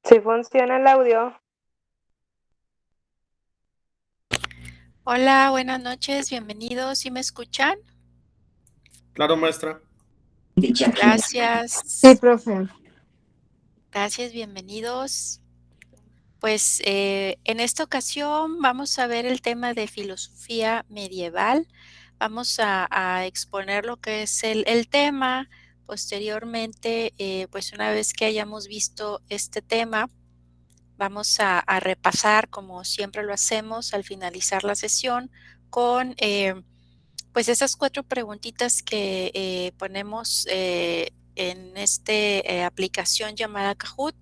Si funciona el audio. Hola, buenas noches, bienvenidos. ¿Sí me escuchan? Claro, maestra. Sí, Gracias, profe. gracias, bienvenidos. Pues en esta ocasión vamos a ver el tema de filosofía medieval. Vamos a exponer lo que es el tema. Posteriormente, pues una vez que hayamos visto este tema, vamos a repasar, como siempre lo hacemos al finalizar la sesión, con pues esas 4 preguntitas que ponemos en esta aplicación llamada Kahoot,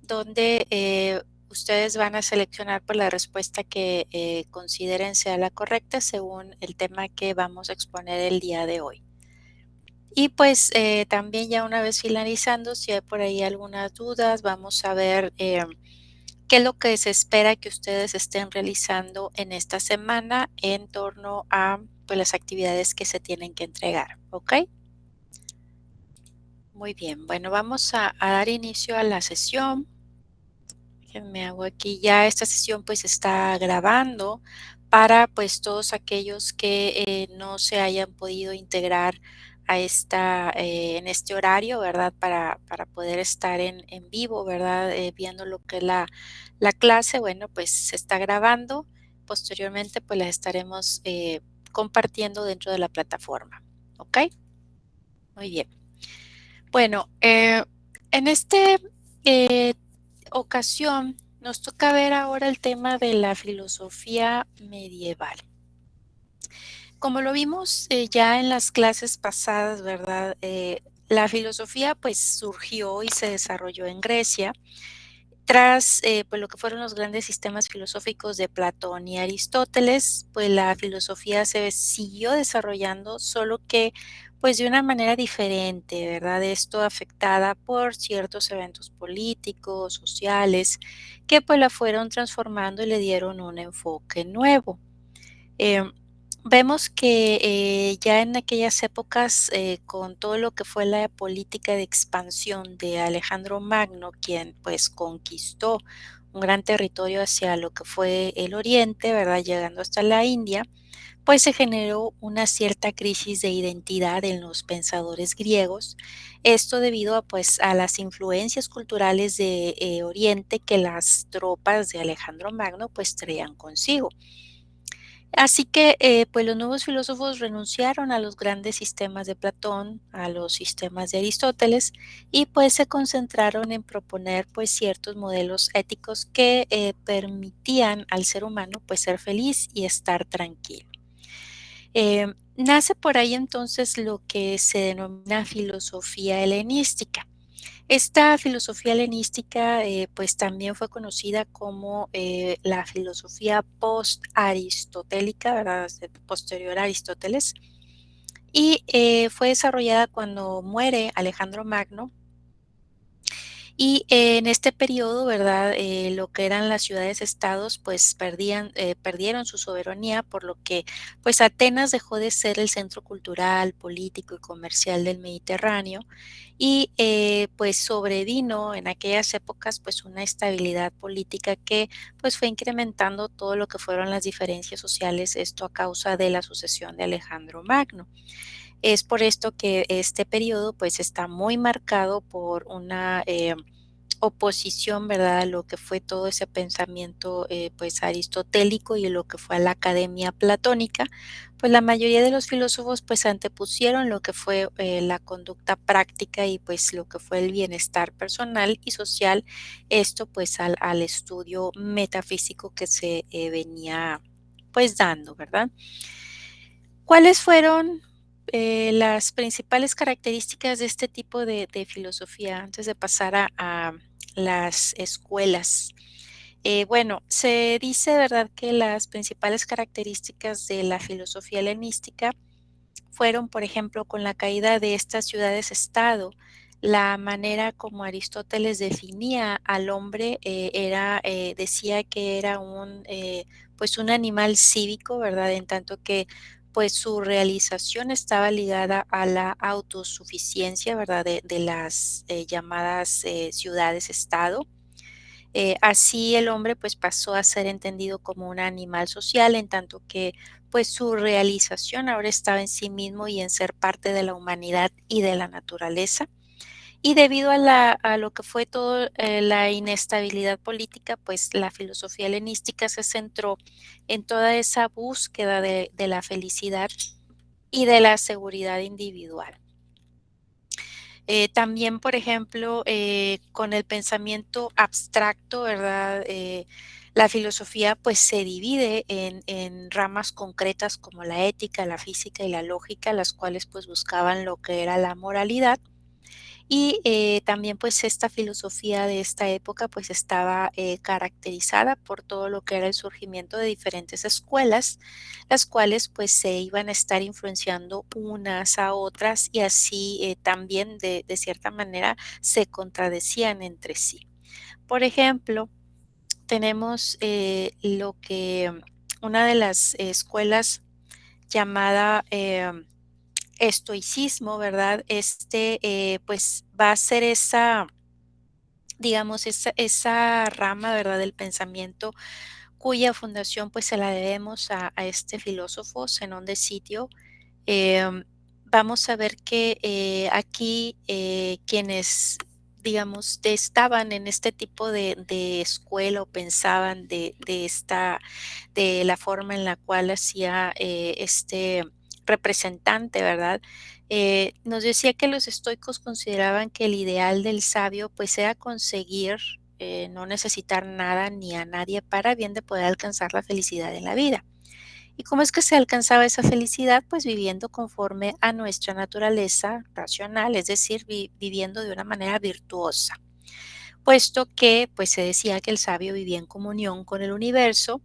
donde ustedes van a seleccionar por la respuesta que consideren sea la correcta según el tema que vamos a exponer el día de hoy. Y pues también ya una vez finalizando, si hay por ahí algunas dudas, vamos a ver qué es lo que se espera que ustedes estén realizando en esta semana en torno a pues, las actividades que se tienen que entregar, ¿ok? Muy bien, bueno, vamos a dar inicio a la sesión. Déjenme hago aquí ya esta sesión pues está grabando para pues todos aquellos que no se hayan podido integrar a en este horario, ¿verdad? Para poder estar en vivo, ¿verdad? Viendo lo que es la clase, bueno, pues se está grabando. Posteriormente pues la estaremos compartiendo dentro de la plataforma, ¿ok? Muy bien. Bueno, en este eh, ocasión nos toca ver ahora el tema de la filosofía medieval. Como lo vimos ya en las clases pasadas, ¿verdad? La filosofía pues surgió y se desarrolló en Grecia tras pues lo que fueron los grandes sistemas filosóficos de Platón y Aristóteles, pues la filosofía se siguió desarrollando, solo que pues de una manera diferente, ¿verdad? Esto afectada por ciertos eventos políticos, sociales, que pues la fueron transformando y le dieron un enfoque nuevo. Em, Vemos que ya en aquellas épocas, con todo lo que fue la política de expansión de Alejandro Magno, quien pues conquistó un gran territorio hacia lo que fue el oriente, ¿verdad? Llegando hasta la India, pues se generó una cierta crisis de identidad en los pensadores griegos. Esto debido a, pues, a las influencias culturales de Oriente que las tropas de Alejandro Magno pues traían consigo. Así que, pues los nuevos filósofos renunciaron a los grandes sistemas de Platón, a los sistemas de Aristóteles, y pues se concentraron en proponer pues ciertos modelos éticos que permitían al ser humano pues ser feliz y estar tranquilo. Nace por ahí entonces lo que se denomina filosofía helenística. Esta filosofía helenística, pues también fue conocida como la filosofía post-aristotélica, ¿verdad? Posterior a Aristóteles, y fue desarrollada cuando muere Alejandro Magno y en este periodo, ¿verdad? Lo que eran las ciudades-estados, pues perdieron su soberanía, por lo que pues Atenas dejó de ser el centro cultural, político y comercial del Mediterráneo y pues sobrevino en aquellas épocas pues una estabilidad política que pues fue incrementando todo lo que fueron las diferencias sociales, esto a causa de la sucesión de Alejandro Magno. Es por esto que este periodo pues está muy marcado por una oposición, ¿verdad? A lo que fue todo ese pensamiento pues aristotélico y lo que fue la academia platónica, pues la mayoría de los filósofos pues antepusieron lo que fue la conducta práctica y pues lo que fue el bienestar personal y social, esto pues al estudio metafísico que se venía pues dando, ¿verdad? ¿Cuáles fueron las principales características de este tipo de filosofía antes de pasar a las escuelas? Bueno, se dice, ¿verdad?, que las principales características de la filosofía helenística fueron, por ejemplo, con la caída de estas ciudades-estado, la manera como Aristóteles definía al hombre decía que era pues un animal cívico, ¿verdad? En tanto que pues su realización estaba ligada a la autosuficiencia, ¿verdad? De las llamadas ciudades-estado. Así el hombre pues pasó a ser entendido como un animal social, en tanto que pues su realización ahora estaba en sí mismo y en ser parte de la humanidad y de la naturaleza. Y debido a lo que fue todo la inestabilidad política, pues la filosofía helenística se centró en toda esa búsqueda de la felicidad y de la seguridad individual. También, por ejemplo, con el pensamiento abstracto, ¿verdad? La filosofía pues se divide en ramas concretas como la ética, la física y la lógica, las cuales pues buscaban lo que era la moralidad. Y también pues esta filosofía de esta época pues estaba caracterizada por todo lo que era el surgimiento de diferentes escuelas, las cuales pues se iban a estar influenciando unas a otras y así también de cierta manera se contradecían entre sí. Por ejemplo, tenemos lo que una de las escuelas llamada estoicismo, ¿verdad? Pues va a ser esa, digamos, esa rama, ¿verdad? Del pensamiento cuya fundación pues se la debemos a este filósofo Zenón de Sitio. Em, Vamos a ver que aquí quienes, digamos, estaban en este tipo de escuela o pensaban de la forma en la cual hacía este representante, ¿verdad? Nos decía que los estoicos consideraban que el ideal del sabio pues era conseguir no necesitar nada ni a nadie para bien de poder alcanzar la felicidad en la vida. ¿Y cómo es que se alcanzaba esa felicidad? Pues viviendo conforme a nuestra naturaleza racional, es decir, viviendo de una manera virtuosa, puesto que pues se decía que el sabio vivía en comunión con el universo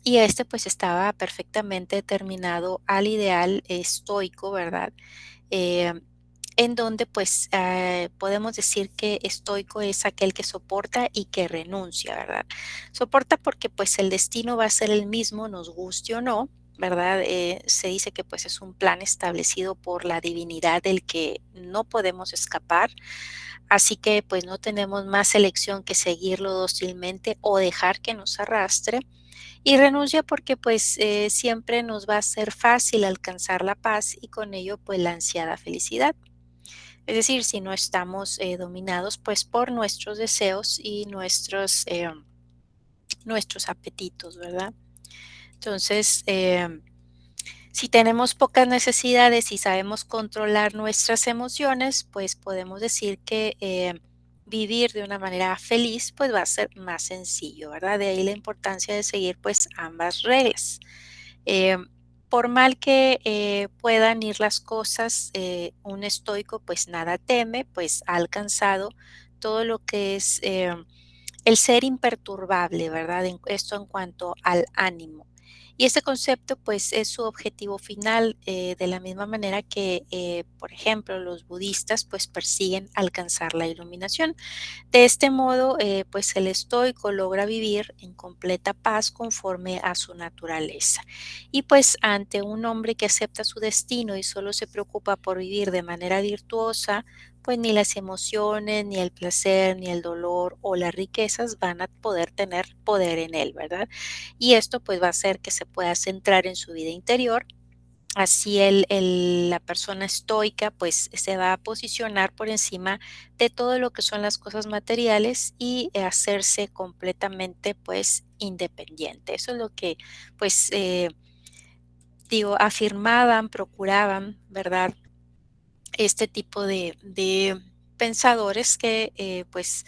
y este pues estaba perfectamente determinado al ideal estoico, ¿verdad? Eh, en donde pues podemos decir que estoico es aquel que soporta y que renuncia, ¿verdad? Soporta porque pues el destino va a ser el mismo, nos guste o no, ¿verdad? Se dice que pues es un plan establecido por la divinidad del que no podemos escapar, así que pues no tenemos más elección que seguirlo dócilmente o dejar que nos arrastre. Y renuncia porque pues siempre nos va a ser fácil alcanzar la paz y con ello pues la ansiada felicidad. Es decir, si no estamos dominados pues por nuestros deseos y nuestros apetitos, ¿verdad? Entonces, si tenemos pocas necesidades y sabemos controlar nuestras emociones, pues podemos decir que vivir de una manera feliz pues va a ser más sencillo, ¿verdad? De ahí la importancia de seguir pues ambas reglas. Eh, por mal que puedan ir las cosas, un estoico pues nada teme, pues ha alcanzado todo lo que es el ser imperturbable, ¿verdad? Esto en cuanto al ánimo. Y este concepto, pues, es su objetivo final, de la misma manera que, por ejemplo, los budistas, pues, persiguen alcanzar la iluminación. De este modo, pues, el estoico logra vivir en completa paz conforme a su naturaleza. Y pues, ante un hombre que acepta su destino y solo se preocupa por vivir de manera virtuosa, pues ni las emociones, ni el placer, ni el dolor o las riquezas van a poder tener poder en él, ¿verdad? Y esto pues va a hacer que se pueda centrar en su vida interior. Así la persona estoica pues se va a posicionar por encima de todo lo que son las cosas materiales y hacerse completamente pues independiente. Eso es lo que pues digo, afirmaban, procuraban, ¿verdad? Este tipo de pensadores que pues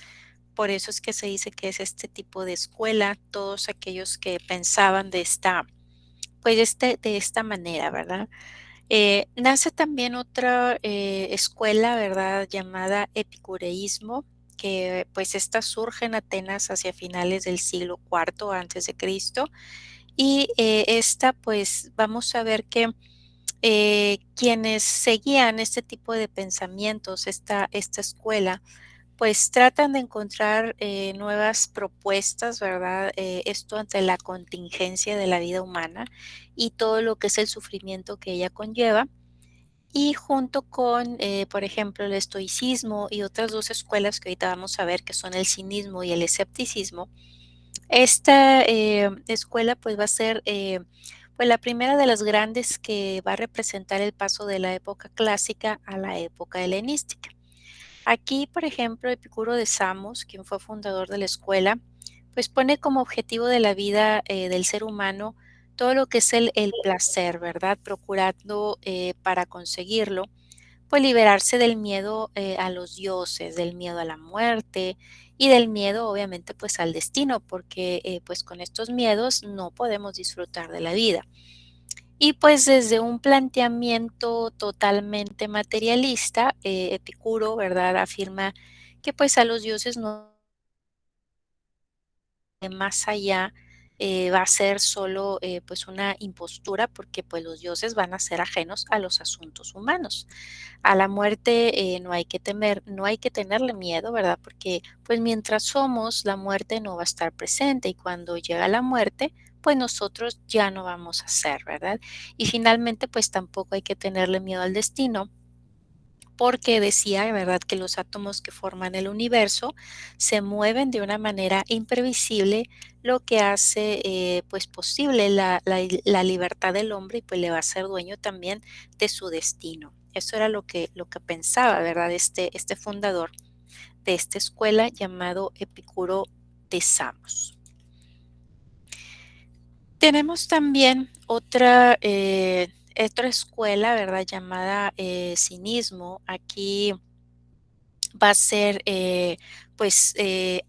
por eso es que se dice que es este tipo de escuela, todos aquellos que pensaban pues de esta manera, ¿verdad? Nace también otra escuela, ¿verdad? Llamada epicureísmo, que pues esta surge en Atenas hacia finales del siglo IV antes de Cristo. Y esta pues vamos a ver que quienes seguían este tipo de pensamientos, esta escuela, pues tratan de encontrar nuevas propuestas, ¿verdad? Esto ante la contingencia de la vida humana y todo lo que es el sufrimiento que ella conlleva. y junto con, por ejemplo, el estoicismo y otras dos escuelas que ahorita vamos a ver, que son el cinismo y el escepticismo, esta escuela pues va a ser pues la primera de las grandes que va a representar el paso de la época clásica a la época helenística. Aquí, por ejemplo, Epicuro de Samos, quien fue fundador de la escuela, pues pone como objetivo de la vida del ser humano todo lo que es el placer, ¿verdad? Procurando para conseguirlo, pues liberarse del miedo a los dioses, del miedo a la muerte y del miedo obviamente pues al destino, porque pues con estos miedos no podemos disfrutar de la vida. Y pues desde un planteamiento totalmente materialista, Epicuro, ¿verdad? Afirma que pues a los dioses no más allá va a ser solo pues una impostura porque pues los dioses van a ser ajenos a los asuntos humanos. A la muerte no hay que temer, no hay que tenerle miedo, ¿verdad? Porque pues mientras somos, la muerte no va a estar presente y cuando llega la muerte, pues nosotros ya no vamos a ser, ¿verdad? Y finalmente pues tampoco hay que tenerle miedo al destino porque decía, ¿verdad?, que los átomos que forman el universo se mueven de una manera imprevisible, lo que hace pues posible la libertad del hombre y pues le va a ser dueño también de su destino. Eso era lo que pensaba, ¿verdad?, este fundador de esta escuela llamado Epicuro de Samos. Tenemos también otra escuela, ¿verdad?, llamada cinismo. Aquí va a ser, pues,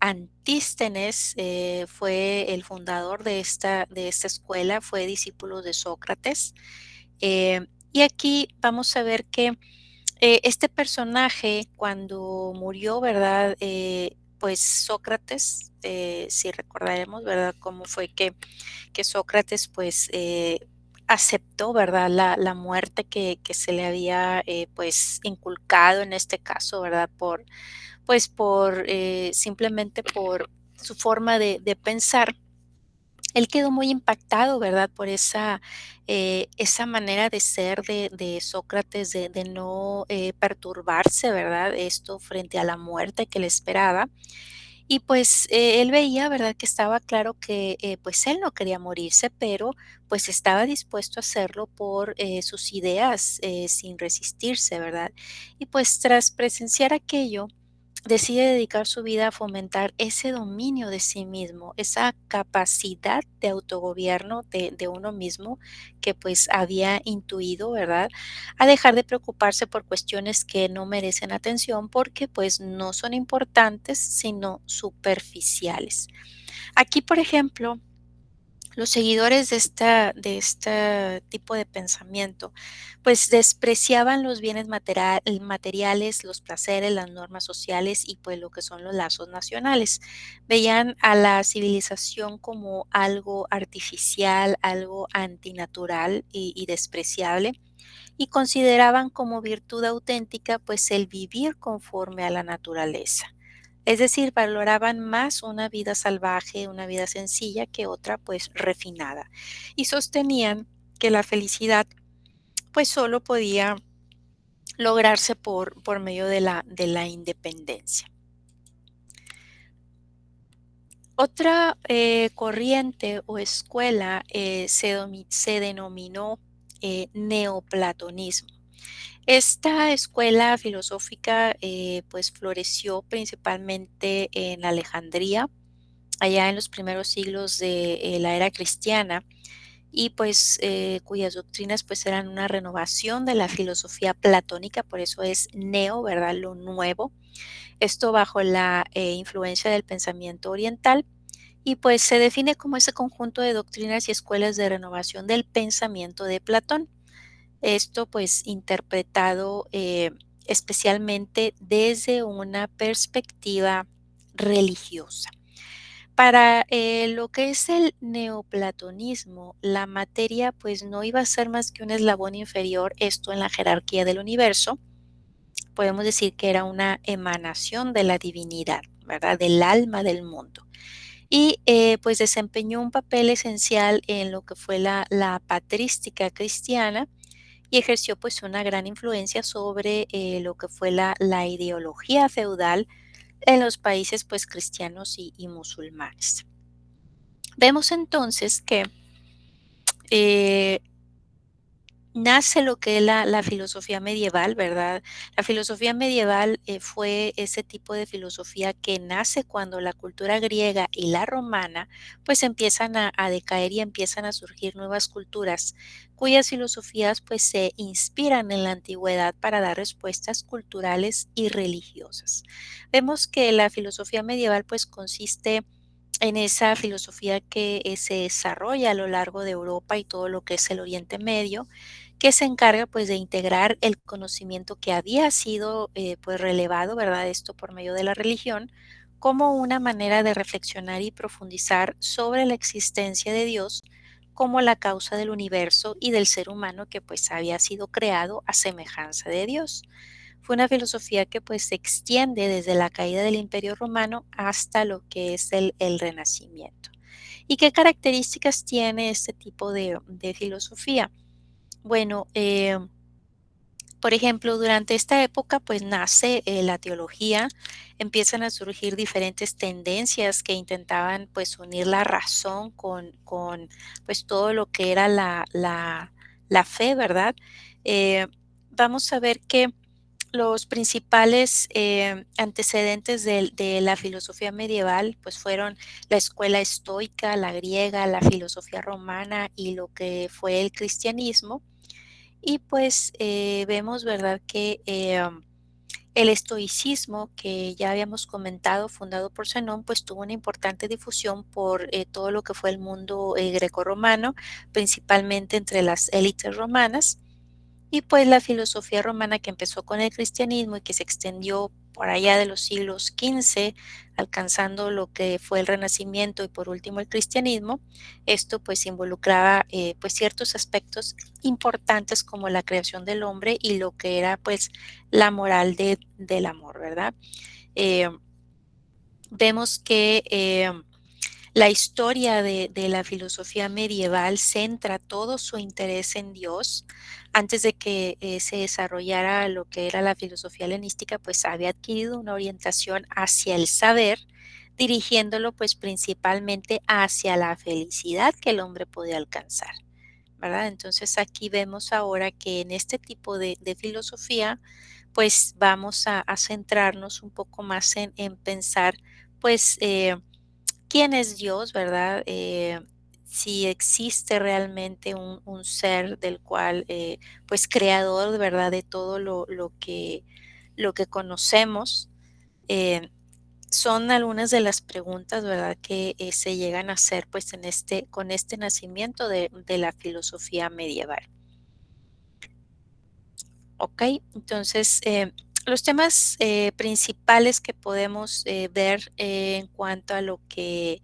Antístenes fue el fundador de esta escuela, fue discípulo de Sócrates. Y aquí vamos a ver que este personaje, cuando murió, ¿verdad? Pues Sócrates, si recordaremos, ¿verdad? Cómo fue que Sócrates, pues, aceptó, ¿verdad? La muerte que se le había, pues, inculcado en este caso, ¿verdad? Simplemente por su forma de pensar. Él quedó muy impactado, ¿verdad? Por esa manera de ser de Sócrates, de no perturbarse, ¿verdad? Esto frente a la muerte que le esperaba. Y pues él veía, ¿verdad? Que estaba claro que pues él no quería morirse, pero pues estaba dispuesto a hacerlo por sus ideas sin resistirse, ¿verdad? Y pues tras presenciar aquello, decide dedicar su vida a fomentar ese dominio de sí mismo, esa capacidad de autogobierno de uno mismo que pues había intuido, ¿verdad? A dejar de preocuparse por cuestiones que no merecen atención porque pues no son importantes, sino superficiales. Aquí, por ejemplo, los seguidores de este tipo de pensamiento, pues despreciaban los bienes materiales, los placeres, las normas sociales y pues lo que son los lazos nacionales. Veían a la civilización como algo artificial, algo antinatural y despreciable y consideraban como virtud auténtica pues el vivir conforme a la naturaleza. Es decir, valoraban más una vida salvaje, una vida sencilla que otra pues refinada. Y sostenían que la felicidad pues solo podía lograrse por medio de la independencia. Otra corriente o escuela se denominó neoplatonismo. Esta escuela filosófica pues floreció principalmente en Alejandría, allá en los primeros siglos de la era cristiana y pues cuyas doctrinas pues eran una renovación de la filosofía platónica, por eso es neo, ¿verdad? Lo nuevo. Esto bajo la influencia del pensamiento oriental y pues se define como ese conjunto de doctrinas y escuelas de renovación del pensamiento de Platón. Esto pues interpretado especialmente desde una perspectiva religiosa. Para lo que es el neoplatonismo, la materia pues no iba a ser más que un eslabón inferior, esto en la jerarquía del universo. Podemos decir que era una emanación de la divinidad, ¿verdad? Del alma del mundo. Y pues desempeñó un papel esencial en lo que fue la patrística cristiana y ejerció pues una gran influencia sobre lo que fue la ideología feudal en los países pues cristianos y musulmanes. Vemos entonces que eh, nace lo que es la filosofía medieval, ¿verdad? La filosofía medieval fue ese tipo de filosofía que nace cuando la cultura griega y la romana pues empiezan a decaer y empiezan a surgir nuevas culturas cuyas filosofías pues se inspiran en la antigüedad para dar respuestas culturales y religiosas. Vemos que la filosofía medieval pues consiste en esa filosofía que se desarrolla a lo largo de Europa y todo lo que es el Oriente Medio, que se encarga pues de integrar el conocimiento que había sido pues relevado, ¿verdad? Esto por medio de la religión, como una manera de reflexionar y profundizar sobre la existencia de Dios como la causa del universo y del ser humano que pues había sido creado a semejanza de Dios. Fue una filosofía que pues se extiende desde la caída del Imperio Romano hasta lo que es el Renacimiento. ¿Y qué características tiene este tipo de filosofía? Bueno, por ejemplo, durante esta época pues nace la teología, empiezan a surgir diferentes tendencias que intentaban pues unir la razón con pues todo lo que era la fe, ¿verdad? Eh, Vamos a ver que los principales antecedentes de la filosofía medieval pues fueron la escuela estoica, la griega, la filosofía romana y lo que fue el cristianismo. Y pues vemos, ¿verdad?, que el estoicismo, que ya habíamos comentado, fundado por Zenón, pues tuvo una importante difusión por todo lo que fue el mundo grecorromano, principalmente entre las élites romanas. Y pues la filosofía romana que empezó con el cristianismo y que se extendió por allá de los siglos XV, alcanzando lo que fue el Renacimiento y por último el cristianismo, esto pues involucraba pues ciertos aspectos importantes como la creación del hombre y lo que era pues la moral del amor, ¿verdad? Eh, Vemos que la historia de la filosofía medieval centra todo su interés en Dios. Antes de que se desarrollara lo que era la filosofía helenística, pues había adquirido una orientación hacia el saber, dirigiéndolo pues principalmente hacia la felicidad que el hombre podía alcanzar, ¿verdad? Entonces aquí vemos ahora que en este tipo de filosofía, pues vamos a centrarnos un poco más en pensar, pues, quién es Dios, ¿verdad? Si existe realmente un ser del cual, pues creador, ¿verdad? De todo lo que conocemos. Eh, Son algunas de las preguntas, ¿verdad? Que se llegan a hacer pues con este nacimiento de la filosofía medieval. Ok, entonces los temas principales que podemos ver en cuanto a lo que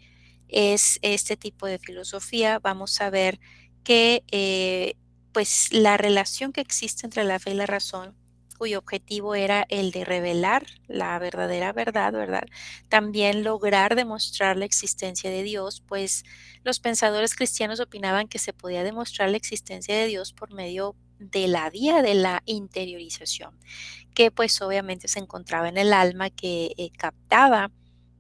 es este tipo de filosofía, vamos a ver que pues la relación que existe entre la fe y la razón, cuyo objetivo era el de revelar la verdadera verdad, ¿verdad? También lograr demostrar la existencia de Dios, pues los pensadores cristianos opinaban que se podía demostrar la existencia de Dios por medio de la vía de la interiorización, que pues obviamente se encontraba en el alma que captaba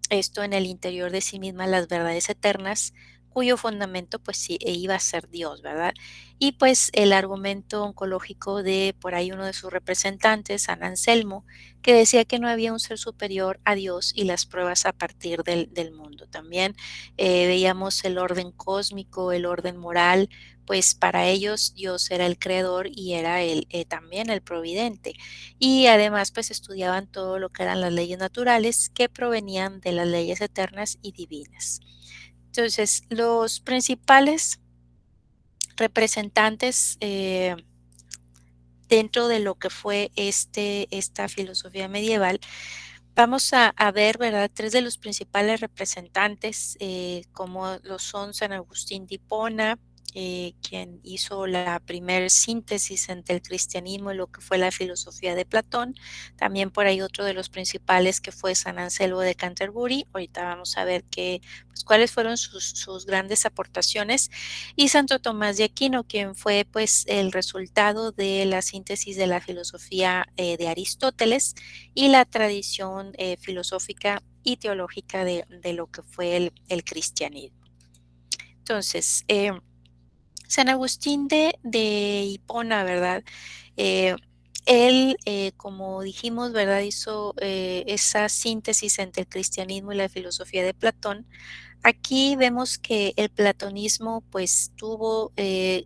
esto en el interior de sí misma las verdades eternas, cuyo fundamento pues sí iba a ser Dios, ¿verdad? Y pues el argumento oncológico de por ahí uno de sus representantes, San Anselmo, que decía que no había un ser superior a Dios y las pruebas a partir del mundo. También veíamos el orden cósmico, el orden moral, pues para ellos Dios era el creador y era también el providente. Y además pues estudiaban todo lo que eran las leyes naturales que provenían de las leyes eternas y divinas. Entonces, los principales representantes dentro de lo que fue esta filosofía medieval, vamos a ver, ¿verdad? Tres de los principales representantes, como lo son San Agustín de Hipona, quien hizo la primer síntesis entre el cristianismo y lo que fue la filosofía de Platón. También por ahí otro de los principales que fue San Anselmo de Canterbury. Ahorita vamos a ver pues, cuáles fueron sus grandes aportaciones. Y Santo Tomás de Aquino, quien fue pues el resultado de la síntesis de la filosofía de Aristóteles y la tradición filosófica y teológica de lo que fue el cristianismo. Entonces, San Agustín de Hipona, ¿verdad? Él, como dijimos, ¿verdad? Hizo esa síntesis entre el cristianismo y la filosofía de Platón. Aquí vemos que el platonismo pues tuvo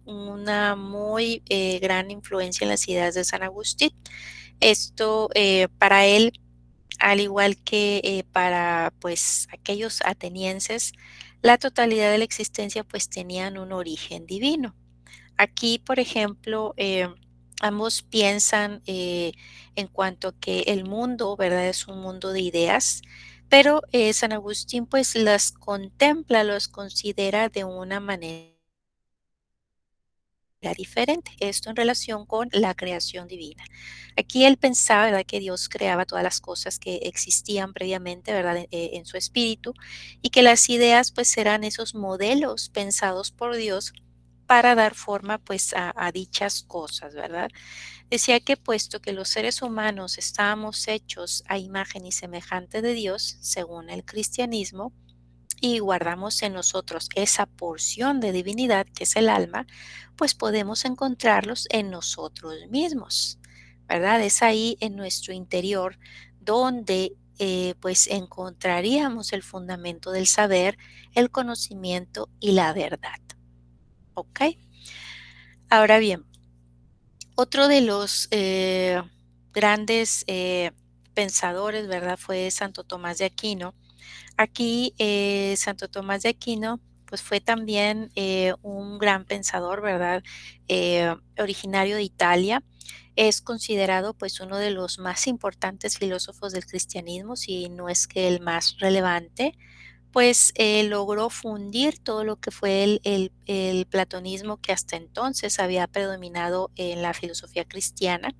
una muy gran influencia en las ideas de San Agustín. Esto para él, al igual que para pues aquellos atenienses, la totalidad de la existencia pues tenían un origen divino. Aquí, por ejemplo, ambos piensan en cuanto a que el mundo, ¿verdad? Es un mundo de ideas, pero San Agustín pues las contempla, los considera de una manera diferente. Esto en relación con la creación divina. Aquí él pensaba, ¿verdad?, que Dios creaba todas las cosas que existían previamente, ¿verdad?, en su espíritu, y que las ideas pues eran esos modelos pensados por Dios para dar forma pues a dichas cosas, ¿verdad? Decía que puesto que los seres humanos estábamos hechos a imagen y semejante de Dios, según el cristianismo, y guardamos en nosotros esa porción de divinidad que es el alma, pues podemos encontrarlos en nosotros mismos, ¿verdad? Es ahí en nuestro interior donde pues encontraríamos el fundamento del saber, el conocimiento y la verdad. ¿Ok? Ahora bien, otro de los grandes pensadores, ¿verdad? Fue Santo Tomás de Aquino. Aquí Santo Tomás de Aquino pues fue también un gran pensador, ¿verdad? Originario de Italia. Es considerado pues uno de los más importantes filósofos del cristianismo, si no es que el más relevante, pues logró fundir todo lo que fue el platonismo que hasta entonces había predominado en la filosofía cristiana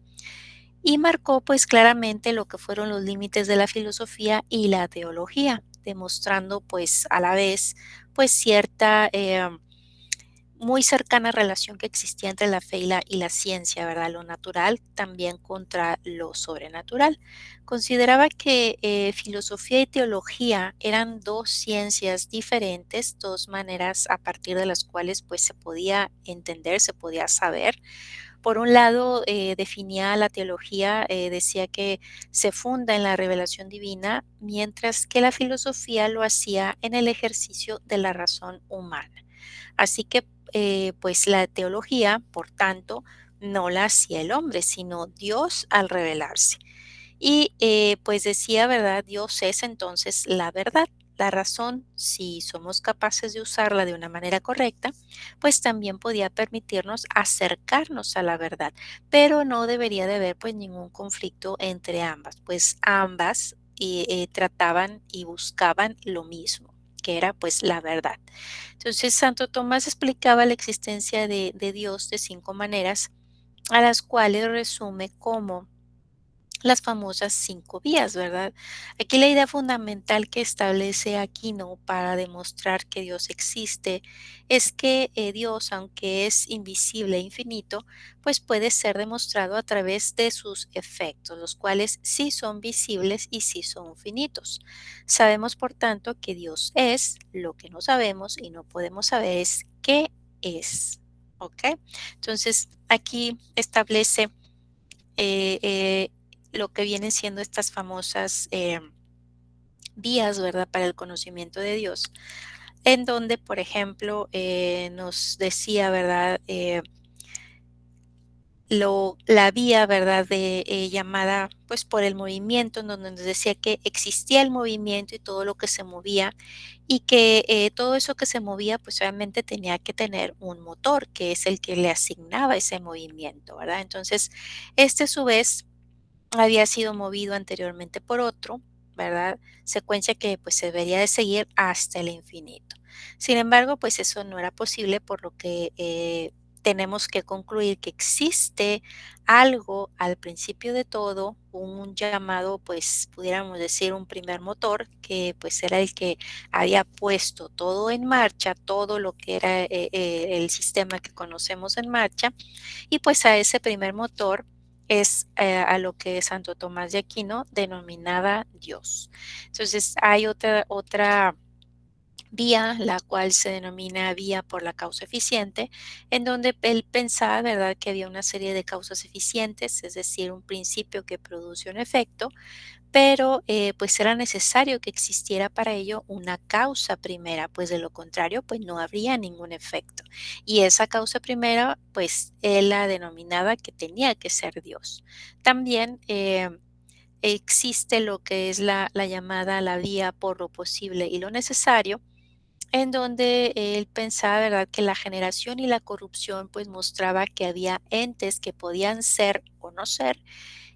y marcó pues claramente lo que fueron los límites de la filosofía y la teología, demostrando pues a la vez pues cierta muy cercana relación que existía entre la fe y la ciencia, ¿verdad? Lo natural también contra lo sobrenatural. Consideraba que filosofía y teología eran dos ciencias diferentes, dos maneras a partir de las cuales pues se podía entender, se podía saber. Por un lado, definía la teología, decía que se funda en la revelación divina, mientras que la filosofía lo hacía en el ejercicio de la razón humana. Así que, pues la teología, por tanto, no la hacía el hombre, sino Dios al revelarse. Y pues decía, ¿verdad? Dios es entonces la verdad. La razón, si somos capaces de usarla de una manera correcta, pues también podía permitirnos acercarnos a la verdad, pero no debería de haber pues ningún conflicto entre ambas, pues ambas trataban y buscaban lo mismo, que era pues la verdad. Entonces Santo Tomás explicaba la existencia de Dios de 5 maneras, a las cuales resume como las famosas 5 vías, ¿verdad? Aquí la idea fundamental que establece Aquino para demostrar que Dios existe es que Dios, aunque es invisible e infinito, pues puede ser demostrado a través de sus efectos, los cuales sí son visibles y sí son finitos. Sabemos, por tanto, que Dios es, lo que no sabemos y no podemos saber es qué es. ¿Ok? Entonces, aquí establece eh, eh, lo que vienen siendo estas famosas vías, ¿verdad?, para el conocimiento de Dios, en donde, por ejemplo, nos decía, ¿verdad?, la vía, ¿verdad?, de llamada pues por el movimiento, en donde nos decía que existía el movimiento y todo lo que se movía y que todo eso que se movía pues obviamente tenía que tener un motor, que es el que le asignaba ese movimiento, ¿verdad? Entonces, este a su vez había sido movido anteriormente por otro, ¿verdad? Secuencia que pues se debería de seguir hasta el infinito. Sin embargo, pues eso no era posible, por lo que tenemos que concluir que existe algo al principio de todo, un llamado, pues pudiéramos decir un primer motor, que pues era el que había puesto todo en marcha, todo lo que era el sistema que conocemos en marcha, y pues a ese primer motor es a lo que Santo Tomás de Aquino denominaba Dios. Entonces hay otra vía, la cual se denomina vía por la causa eficiente, en donde él pensaba, ¿verdad?, que había una serie de causas eficientes, es decir, un principio que produce un efecto, pero pues era necesario que existiera para ello una causa primera, pues de lo contrario, pues no habría ningún efecto. Y esa causa primera, pues él la denominaba que tenía que ser Dios. También existe lo que es la llamada la vía por lo posible y lo necesario, en donde él pensaba, ¿verdad?, que la generación y la corrupción pues mostraba que había entes que podían ser o no ser,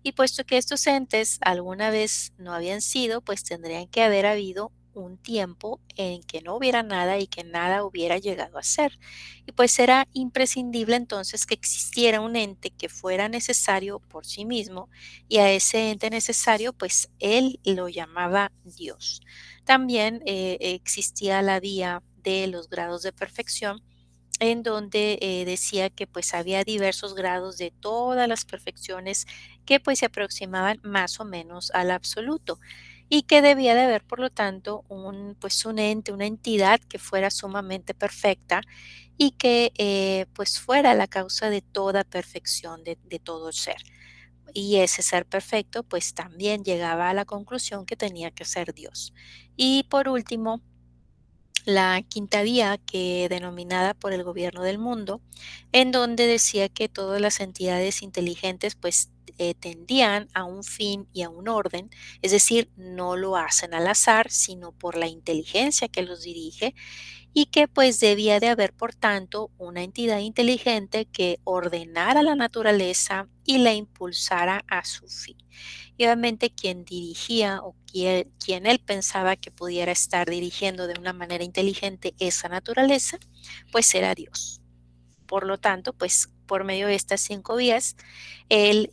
y puesto que estos entes alguna vez no habían sido, pues tendrían que haber habido un tiempo en que no hubiera nada y que nada hubiera llegado a ser. Y pues era imprescindible entonces que existiera un ente que fuera necesario por sí mismo, y a ese ente necesario pues él lo llamaba Dios. También existía la vía de los grados de perfección, en donde decía que pues había diversos grados de todas las perfecciones que pues se aproximaban más o menos al absoluto, y que debía de haber por lo tanto un ente, una entidad que fuera sumamente perfecta y que pues fuera la causa de toda perfección de todo ser. Y ese ser perfecto pues también llegaba a la conclusión que tenía que ser Dios. Y por último, la quinta vía, que denominada por el gobierno del mundo, en donde decía que todas las entidades inteligentes pues tendían a un fin y a un orden, es decir, no lo hacen al azar, sino por la inteligencia que los dirige, y que pues debía de haber, por tanto, una entidad inteligente que ordenara la naturaleza y la impulsara a su fin. Y obviamente quien dirigía o quien él pensaba que pudiera estar dirigiendo de una manera inteligente esa naturaleza, pues era Dios. Por lo tanto, pues por medio de estas 5 vías, él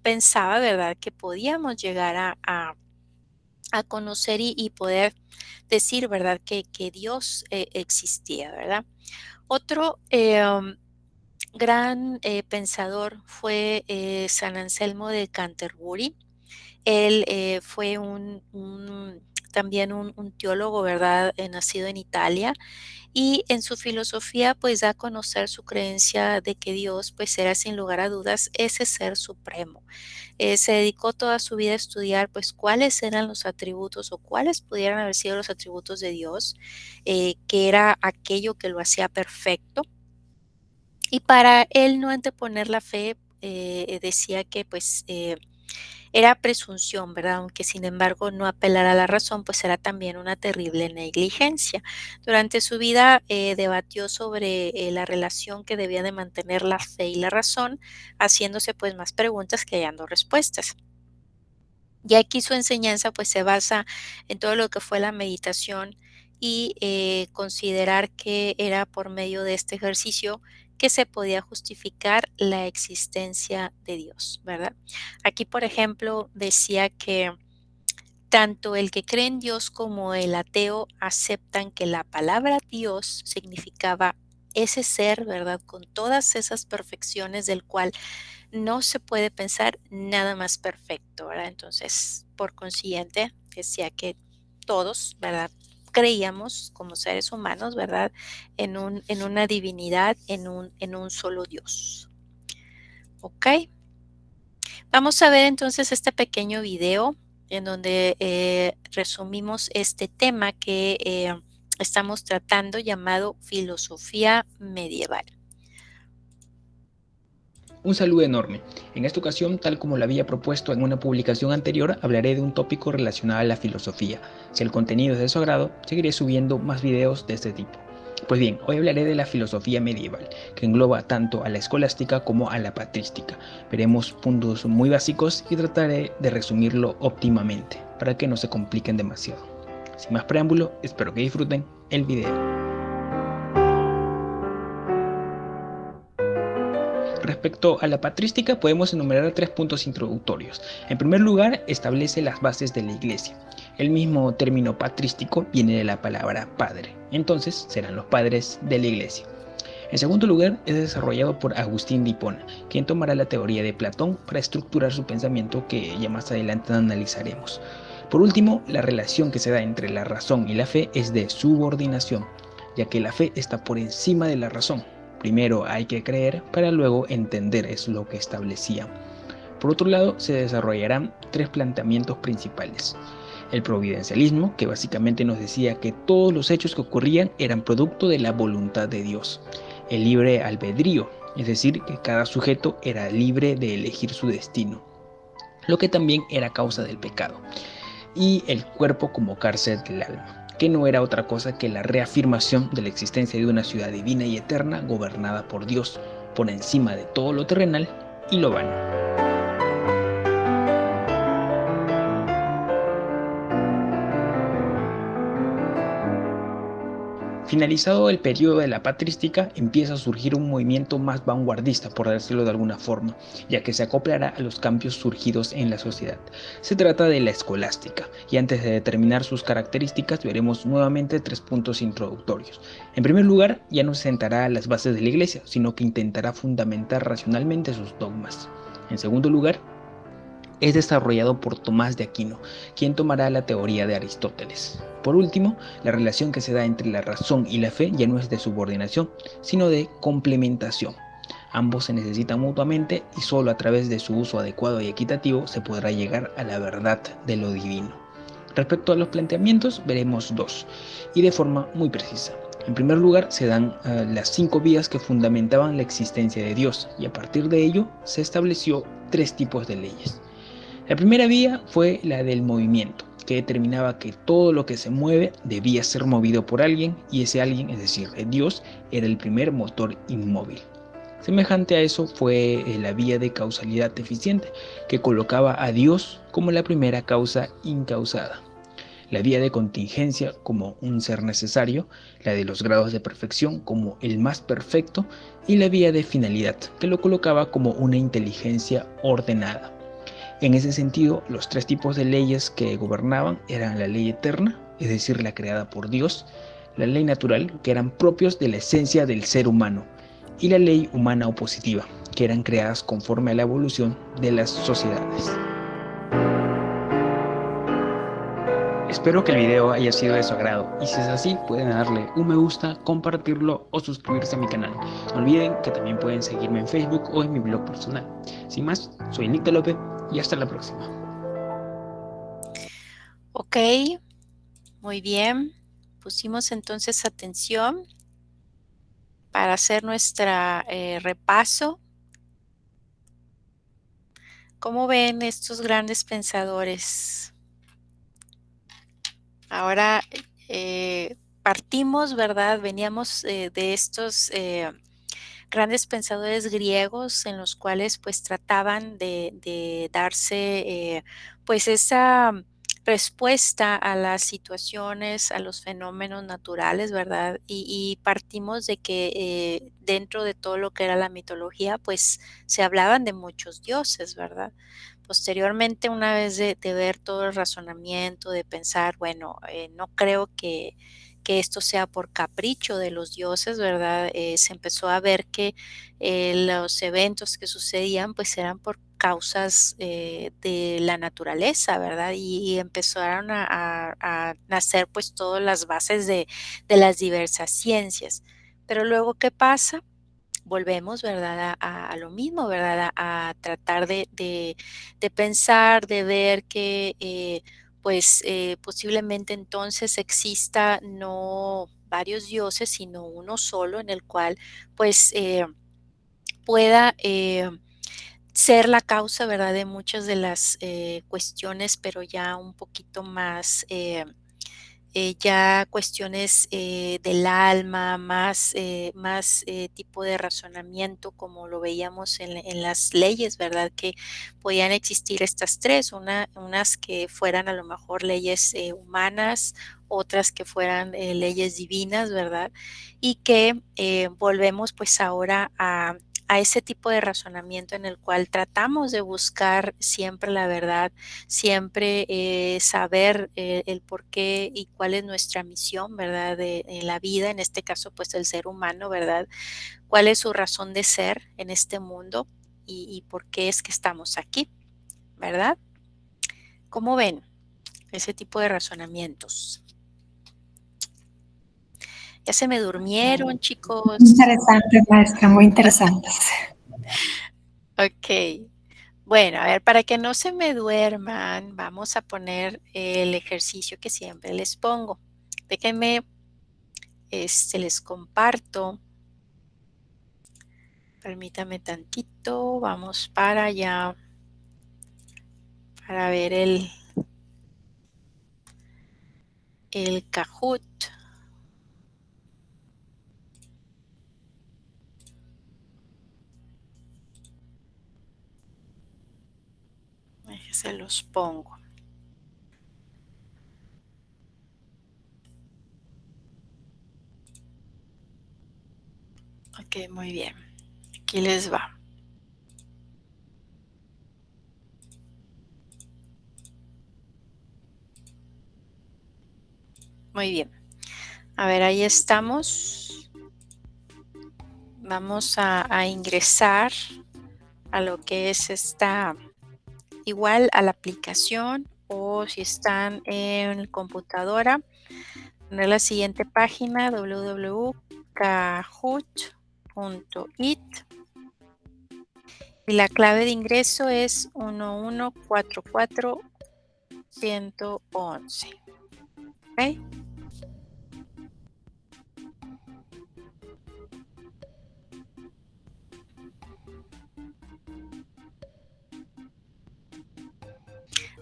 pensaba, ¿verdad?, que podíamos llegar a conocer y poder decir, ¿verdad?, que Dios existía, ¿verdad? Otro gran pensador fue San Anselmo de Canterbury. Él fue también un teólogo, ¿verdad?, nacido en Italia, y en su filosofía pues da a conocer su creencia de que Dios pues era sin lugar a dudas ese ser supremo. Se dedicó toda su vida a estudiar pues cuáles eran los atributos o cuáles pudieran haber sido los atributos de Dios, que era aquello que lo hacía perfecto, y para él no anteponer la fe, decía que pues era presunción, ¿verdad? Aunque sin embargo no apelar a la razón, pues era también una terrible negligencia. Durante su vida debatió sobre la relación que debía de mantener la fe y la razón, haciéndose pues más preguntas que hallando respuestas. Y aquí su enseñanza pues se basa en todo lo que fue la meditación, y considerar que era por medio de este ejercicio que se podía justificar la existencia de Dios, ¿verdad? Aquí, por ejemplo, decía que tanto el que cree en Dios como el ateo aceptan que la palabra Dios significaba ese ser, ¿verdad?, con todas esas perfecciones del cual no se puede pensar nada más perfecto, ¿verdad? Entonces, por consiguiente, decía que todos, ¿verdad?, creíamos como seres humanos, ¿verdad?, en una divinidad, en un solo Dios. ¿Ok? Vamos a ver entonces este pequeño video en donde resumimos este tema que estamos tratando, llamado filosofía medieval. Un saludo enorme. En esta ocasión, tal como lo había propuesto en una publicación anterior, hablaré de un tópico relacionado a la filosofía. Si el contenido es de su agrado, seguiré subiendo más videos de este tipo. Pues bien, hoy hablaré de la filosofía medieval, que engloba tanto a la escolástica como a la patrística. Veremos puntos muy básicos y trataré de resumirlo óptimamente, para que no se compliquen demasiado. Sin más preámbulo, espero que disfruten el video. Respecto a la patrística, podemos enumerar 3 puntos introductorios. En primer lugar, establece las bases de la Iglesia. El mismo término patrístico viene de la palabra padre, entonces serán los padres de la Iglesia. En segundo lugar, es desarrollado por Agustín de Hipona, quien tomará la teoría de Platón para estructurar su pensamiento, que ya más adelante analizaremos. Por último, la relación que se da entre la razón y la fe es de subordinación, ya que la fe está por encima de la razón. Primero hay que creer para luego entender, es lo que establecía. Por otro lado, se desarrollarán 3 planteamientos principales. El providencialismo, que básicamente nos decía que todos los hechos que ocurrían eran producto de la voluntad de Dios. El libre albedrío, es decir, que cada sujeto era libre de elegir su destino, lo que también era causa del pecado. Y el cuerpo como cárcel del alma, que no era otra cosa que la reafirmación de la existencia de una ciudad divina y eterna gobernada por Dios, por encima de todo lo terrenal y lo vano. Finalizado el periodo de la patrística, empieza a surgir un movimiento más vanguardista, por decirlo de alguna forma, ya que se acoplará a los cambios surgidos en la sociedad. Se trata de la escolástica, y antes de determinar sus características veremos nuevamente 3 puntos introductorios. En primer lugar, ya no se sentará a las bases de la Iglesia, sino que intentará fundamentar racionalmente sus dogmas. En segundo lugar, es desarrollado por Tomás de Aquino, quien tomará la teoría de Aristóteles. Por último, la relación que se da entre la razón y la fe ya no es de subordinación, sino de complementación. Ambos se necesitan mutuamente y solo a través de su uso adecuado y equitativo se podrá llegar a la verdad de lo divino. Respecto a los planteamientos, veremos 2, y de forma muy precisa. En primer lugar, se dan las 5 vías que fundamentaban la existencia de Dios, y a partir de ello se estableció 3 tipos de leyes. La primera vía fue la del movimiento, que determinaba que todo lo que se mueve debía ser movido por alguien, y ese alguien, es decir, Dios, era el primer motor inmóvil. Semejante a eso fue la vía de causalidad eficiente, que colocaba a Dios como la primera causa incausada. La vía de contingencia como un ser necesario, la de los grados de perfección como el más perfecto, y la vía de finalidad, que lo colocaba como una inteligencia ordenada. En ese sentido, los 3 tipos de leyes que gobernaban eran la ley eterna, es decir, la creada por Dios, la ley natural, que eran propios de la esencia del ser humano, y la ley humana opositiva, que eran creadas conforme a la evolución de las sociedades. Espero que el video haya sido de su agrado, y si es así, pueden darle un me gusta, compartirlo o suscribirse a mi canal. No olviden que también pueden seguirme en Facebook o en mi blog personal. Sin más, soy Nicta López y hasta la próxima. Ok, muy bien. Pusimos entonces atención para hacer nuestra repaso. ¿Cómo ven estos grandes pensadores? Ahora partimos, ¿verdad? Veníamos de estos grandes pensadores griegos en los cuales pues trataban de darse pues esa respuesta a las situaciones, a los fenómenos naturales, ¿verdad? Y partimos de que dentro de todo lo que era la mitología pues se hablaban de muchos dioses, ¿verdad? Posteriormente, una vez de ver todo el razonamiento, de pensar, bueno, no creo que esto sea por capricho de los dioses, ¿verdad? Se empezó a ver que los eventos que sucedían pues eran por causas de la naturaleza, ¿verdad? Y empezaron a nacer pues todas las bases de las diversas ciencias. Pero luego, ¿qué pasa? Volvemos, ¿verdad? A lo mismo, ¿verdad? A tratar de pensar, de ver que pues posiblemente entonces exista no varios dioses, sino uno solo en el cual pues pueda ser la causa, ¿verdad? De muchas de las cuestiones, pero ya un poquito más ya cuestiones del alma, más tipo de razonamiento, como lo veíamos en las leyes, ¿verdad? Que podían existir estas tres, unas que fueran a lo mejor leyes humanas, otras que fueran leyes divinas, ¿verdad? Y que volvemos pues ahora a ese tipo de razonamiento en el cual tratamos de buscar siempre la verdad, siempre saber el por qué y cuál es nuestra misión, ¿verdad? En la vida, en este caso, pues el ser humano, ¿verdad? ¿Cuál es su razón de ser en este mundo y por qué es que estamos aquí, ¿verdad? ¿Cómo ven ese tipo de razonamientos? Ya se me durmieron, chicos. Interesante, maestra, muy interesantes. Ok. Bueno, a ver, para que no se me duerman, vamos a poner el ejercicio que siempre les pongo. Déjenme, les comparto. Permítame tantito, vamos para allá, para ver el Kahoot. Se los pongo. Ok, muy bien. Aquí les va. Muy bien. A ver, ahí estamos. Vamos a ingresar a lo que es igual a la aplicación, o si están en computadora, poner la siguiente página www.kahoot.it y la clave de ingreso es 1144111. ¿Ok?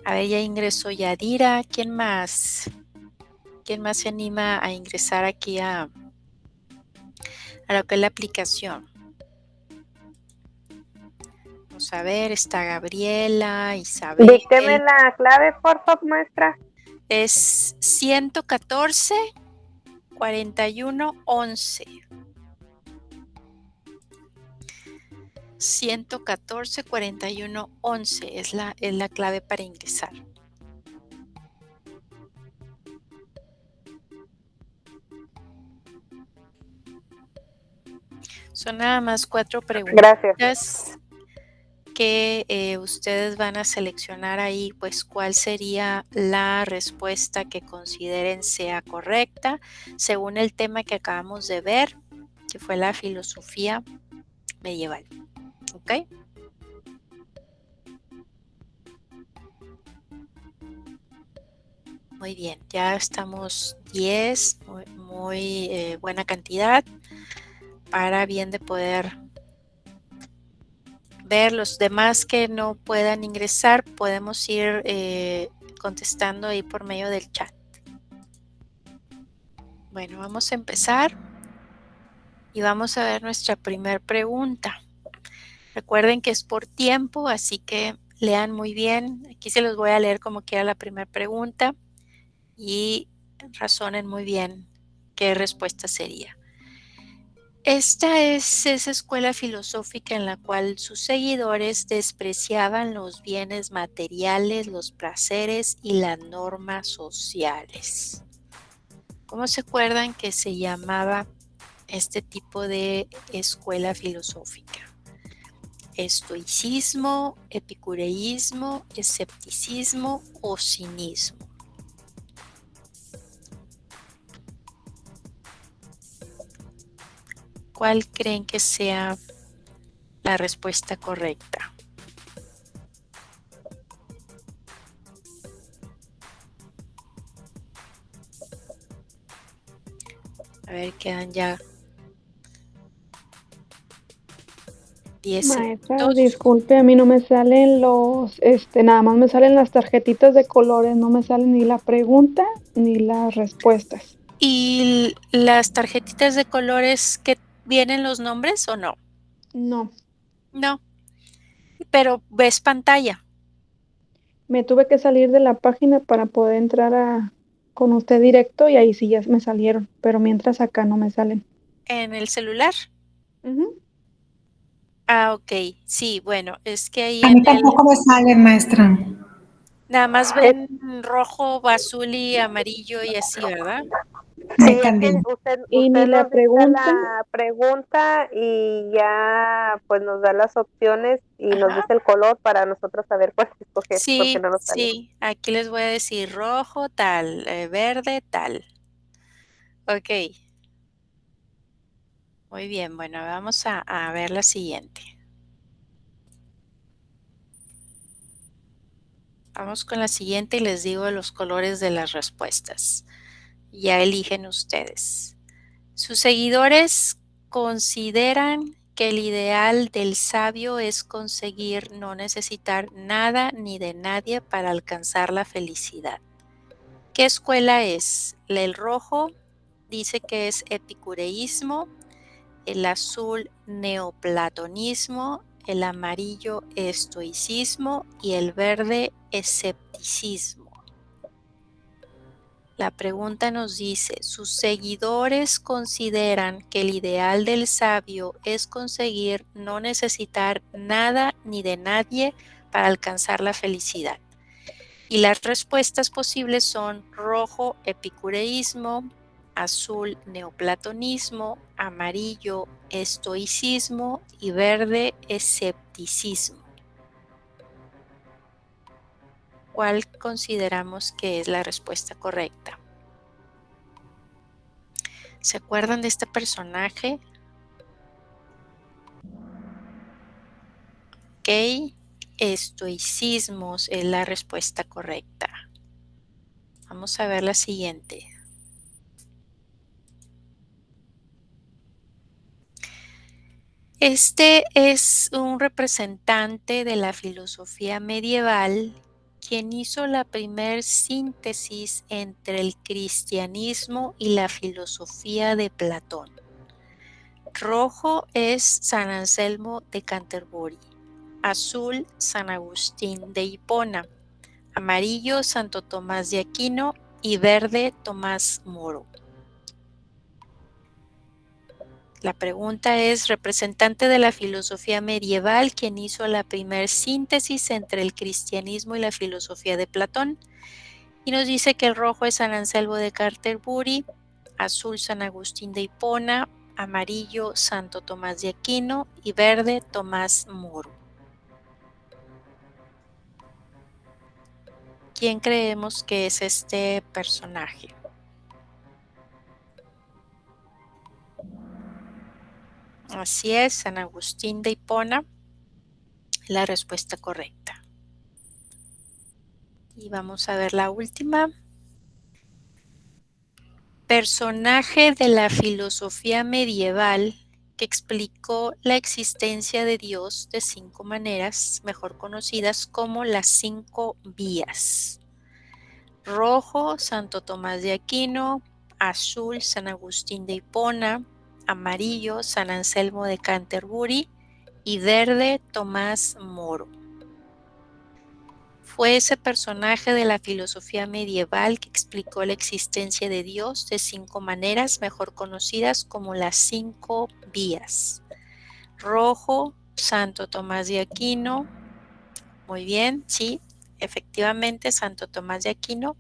A ver, ya ingresó Yadira. ¿Quién más? ¿Quién más se anima a ingresar aquí a lo que es la aplicación? Vamos a ver, está Gabriela, Isabel. Dícteme la clave, por favor, maestra. Es 114 41 11. 114 41 11 es la clave para ingresar. Son nada más 4 preguntas. Gracias. Que ustedes van a seleccionar ahí, pues cuál sería la respuesta que consideren sea correcta según el tema que acabamos de ver, que fue la filosofía medieval. ¿Ok? Muy bien, ya estamos 10, muy buena cantidad para bien de poder ver. Los demás que no puedan ingresar, podemos ir contestando ahí por medio del chat. Bueno, vamos a empezar y vamos a ver nuestra primera pregunta. Recuerden que es por tiempo, así que lean muy bien. Aquí se los voy a leer como quiera la primera pregunta y razonen muy bien qué respuesta sería. Esta es esa escuela filosófica en la cual sus seguidores despreciaban los bienes materiales, los placeres y las normas sociales. ¿Cómo se acuerdan que se llamaba este tipo de escuela filosófica? Estoicismo, epicureísmo, escepticismo o cinismo. ¿Cuál creen que sea la respuesta correcta? A ver, quedan ya 10 Maestra, segundos. disculpe, a mí no me salen nada más me salen las tarjetitas de colores, no me salen ni la pregunta ni las respuestas. ¿Y las tarjetitas de colores que vienen los nombres o no? No, No, pero ves pantalla. me tuve que salir de la página para poder entrar con usted directo y ahí sí ya me salieron, pero mientras acá no me salen. ¿En el celular? Ujú. Ah, ok. Sí, bueno, es que ahí A mí tampoco me sale, maestra. nada más ven rojo, azul y amarillo y así, ¿verdad? A Sí, mí es que también. Y ni usted la nos dicta pregunta. la pregunta y ya pues nos da las opciones y nos Ajá. dice el color para nosotros saber cuál escoger, porque Sí, no nos sale. sí. Aquí les voy a decir rojo, tal, verde, tal. Ok. Muy bien. Bueno, vamos a ver la siguiente. Vamos con la siguiente y les digo los colores de las respuestas. Ya eligen ustedes. Sus seguidores consideran que el ideal del sabio es conseguir no necesitar nada ni de nadie para alcanzar la felicidad. ¿Qué escuela es? El rojo dice que es epicureísmo, el azul neoplatonismo, el amarillo estoicismo y el verde escepticismo. La pregunta nos dice, ¿sus seguidores consideran que el ideal del sabio es conseguir no necesitar nada ni de nadie para alcanzar la felicidad? Y las respuestas posibles son rojo, epicureísmo, azul, neoplatonismo, amarillo, estoicismo y verde, escepticismo. ¿Cuál consideramos que es la respuesta correcta? ¿Se acuerdan de este personaje? Ok, estoicismos es la respuesta correcta. Vamos a ver la siguiente. Este es un representante de la filosofía medieval quien hizo la primer síntesis entre el cristianismo y la filosofía de Platón. Rojo es San Anselmo de Canterbury, azul San Agustín de Hipona, amarillo Santo Tomás de Aquino y verde Tomás Moro. La pregunta es, representante de la filosofía medieval, quien hizo la primer síntesis entre el cristianismo y la filosofía de Platón. Y nos dice que el rojo es San Anselmo de Canterbury, azul San Agustín de Hipona, amarillo Santo Tomás de Aquino y verde Tomás Moro. ¿Quién creemos que es este personaje? Así es, San Agustín de Hipona, la respuesta correcta. Y vamos a ver la última. Personaje de la filosofía medieval que explicó la existencia de Dios de 5 maneras, mejor conocidas como las 5 vías. Rojo, Santo Tomás de Aquino, azul, San Agustín de Hipona, amarillo, San Anselmo de Canterbury y verde, Tomás Moro. Fue ese personaje de la filosofía medieval que explicó la existencia de Dios de 5 maneras, mejor conocidas como las 5 vías. Rojo, Santo Tomás de Aquino. Muy bien, sí, efectivamente, Santo Tomás de Aquino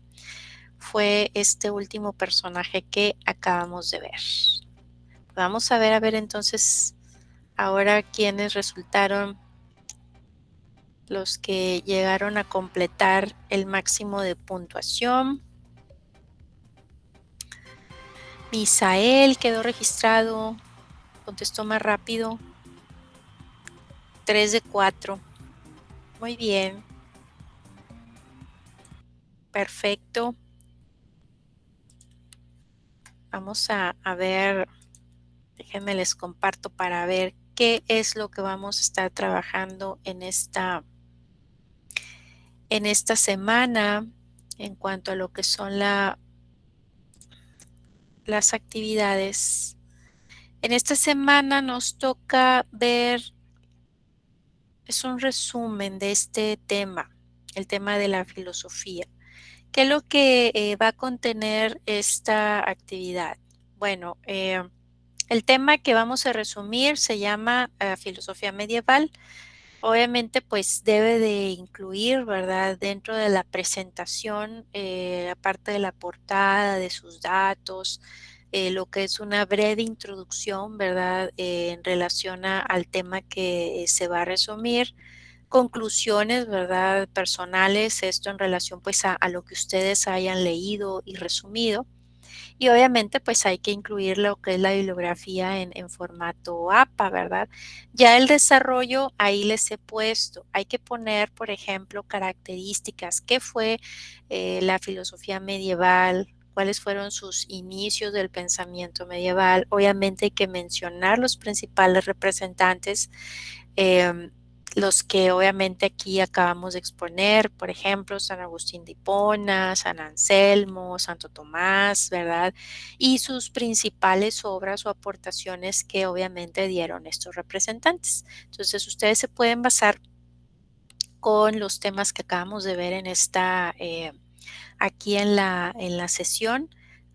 fue este último personaje que acabamos de ver. Vamos a ver entonces ahora quiénes resultaron los que llegaron a completar el máximo de puntuación. Misael quedó registrado, contestó más rápido. 3 de 4. Muy bien. Perfecto. Vamos a ver, déjenme les comparto para ver qué es lo que vamos a estar trabajando en esta semana en cuanto a lo que son las actividades. En esta semana nos toca ver, es un resumen de este tema, el tema de la filosofía. ¿Qué es lo que va a contener esta actividad? Bueno, el tema que vamos a resumir se llama filosofía medieval. Obviamente, pues debe de incluir, ¿verdad? Dentro de la presentación, aparte de la portada, de sus datos, lo que es una breve introducción, ¿verdad? En relación al tema que se va a resumir, conclusiones, ¿verdad? Personales, esto en relación pues a lo que ustedes hayan leído y resumido. Y obviamente pues hay que incluir lo que es la bibliografía en formato APA, ¿verdad? Ya el desarrollo ahí les he puesto, hay que poner, por ejemplo, características, qué fue la filosofía medieval, cuáles fueron sus inicios del pensamiento medieval. Obviamente hay que mencionar los principales representantes, los que obviamente aquí acabamos de exponer, por ejemplo, San Agustín de Hipona, San Anselmo, Santo Tomás, ¿verdad? Y sus principales obras o aportaciones que obviamente dieron estos representantes. Entonces, ustedes se pueden basar con los temas que acabamos de ver en aquí en la sesión.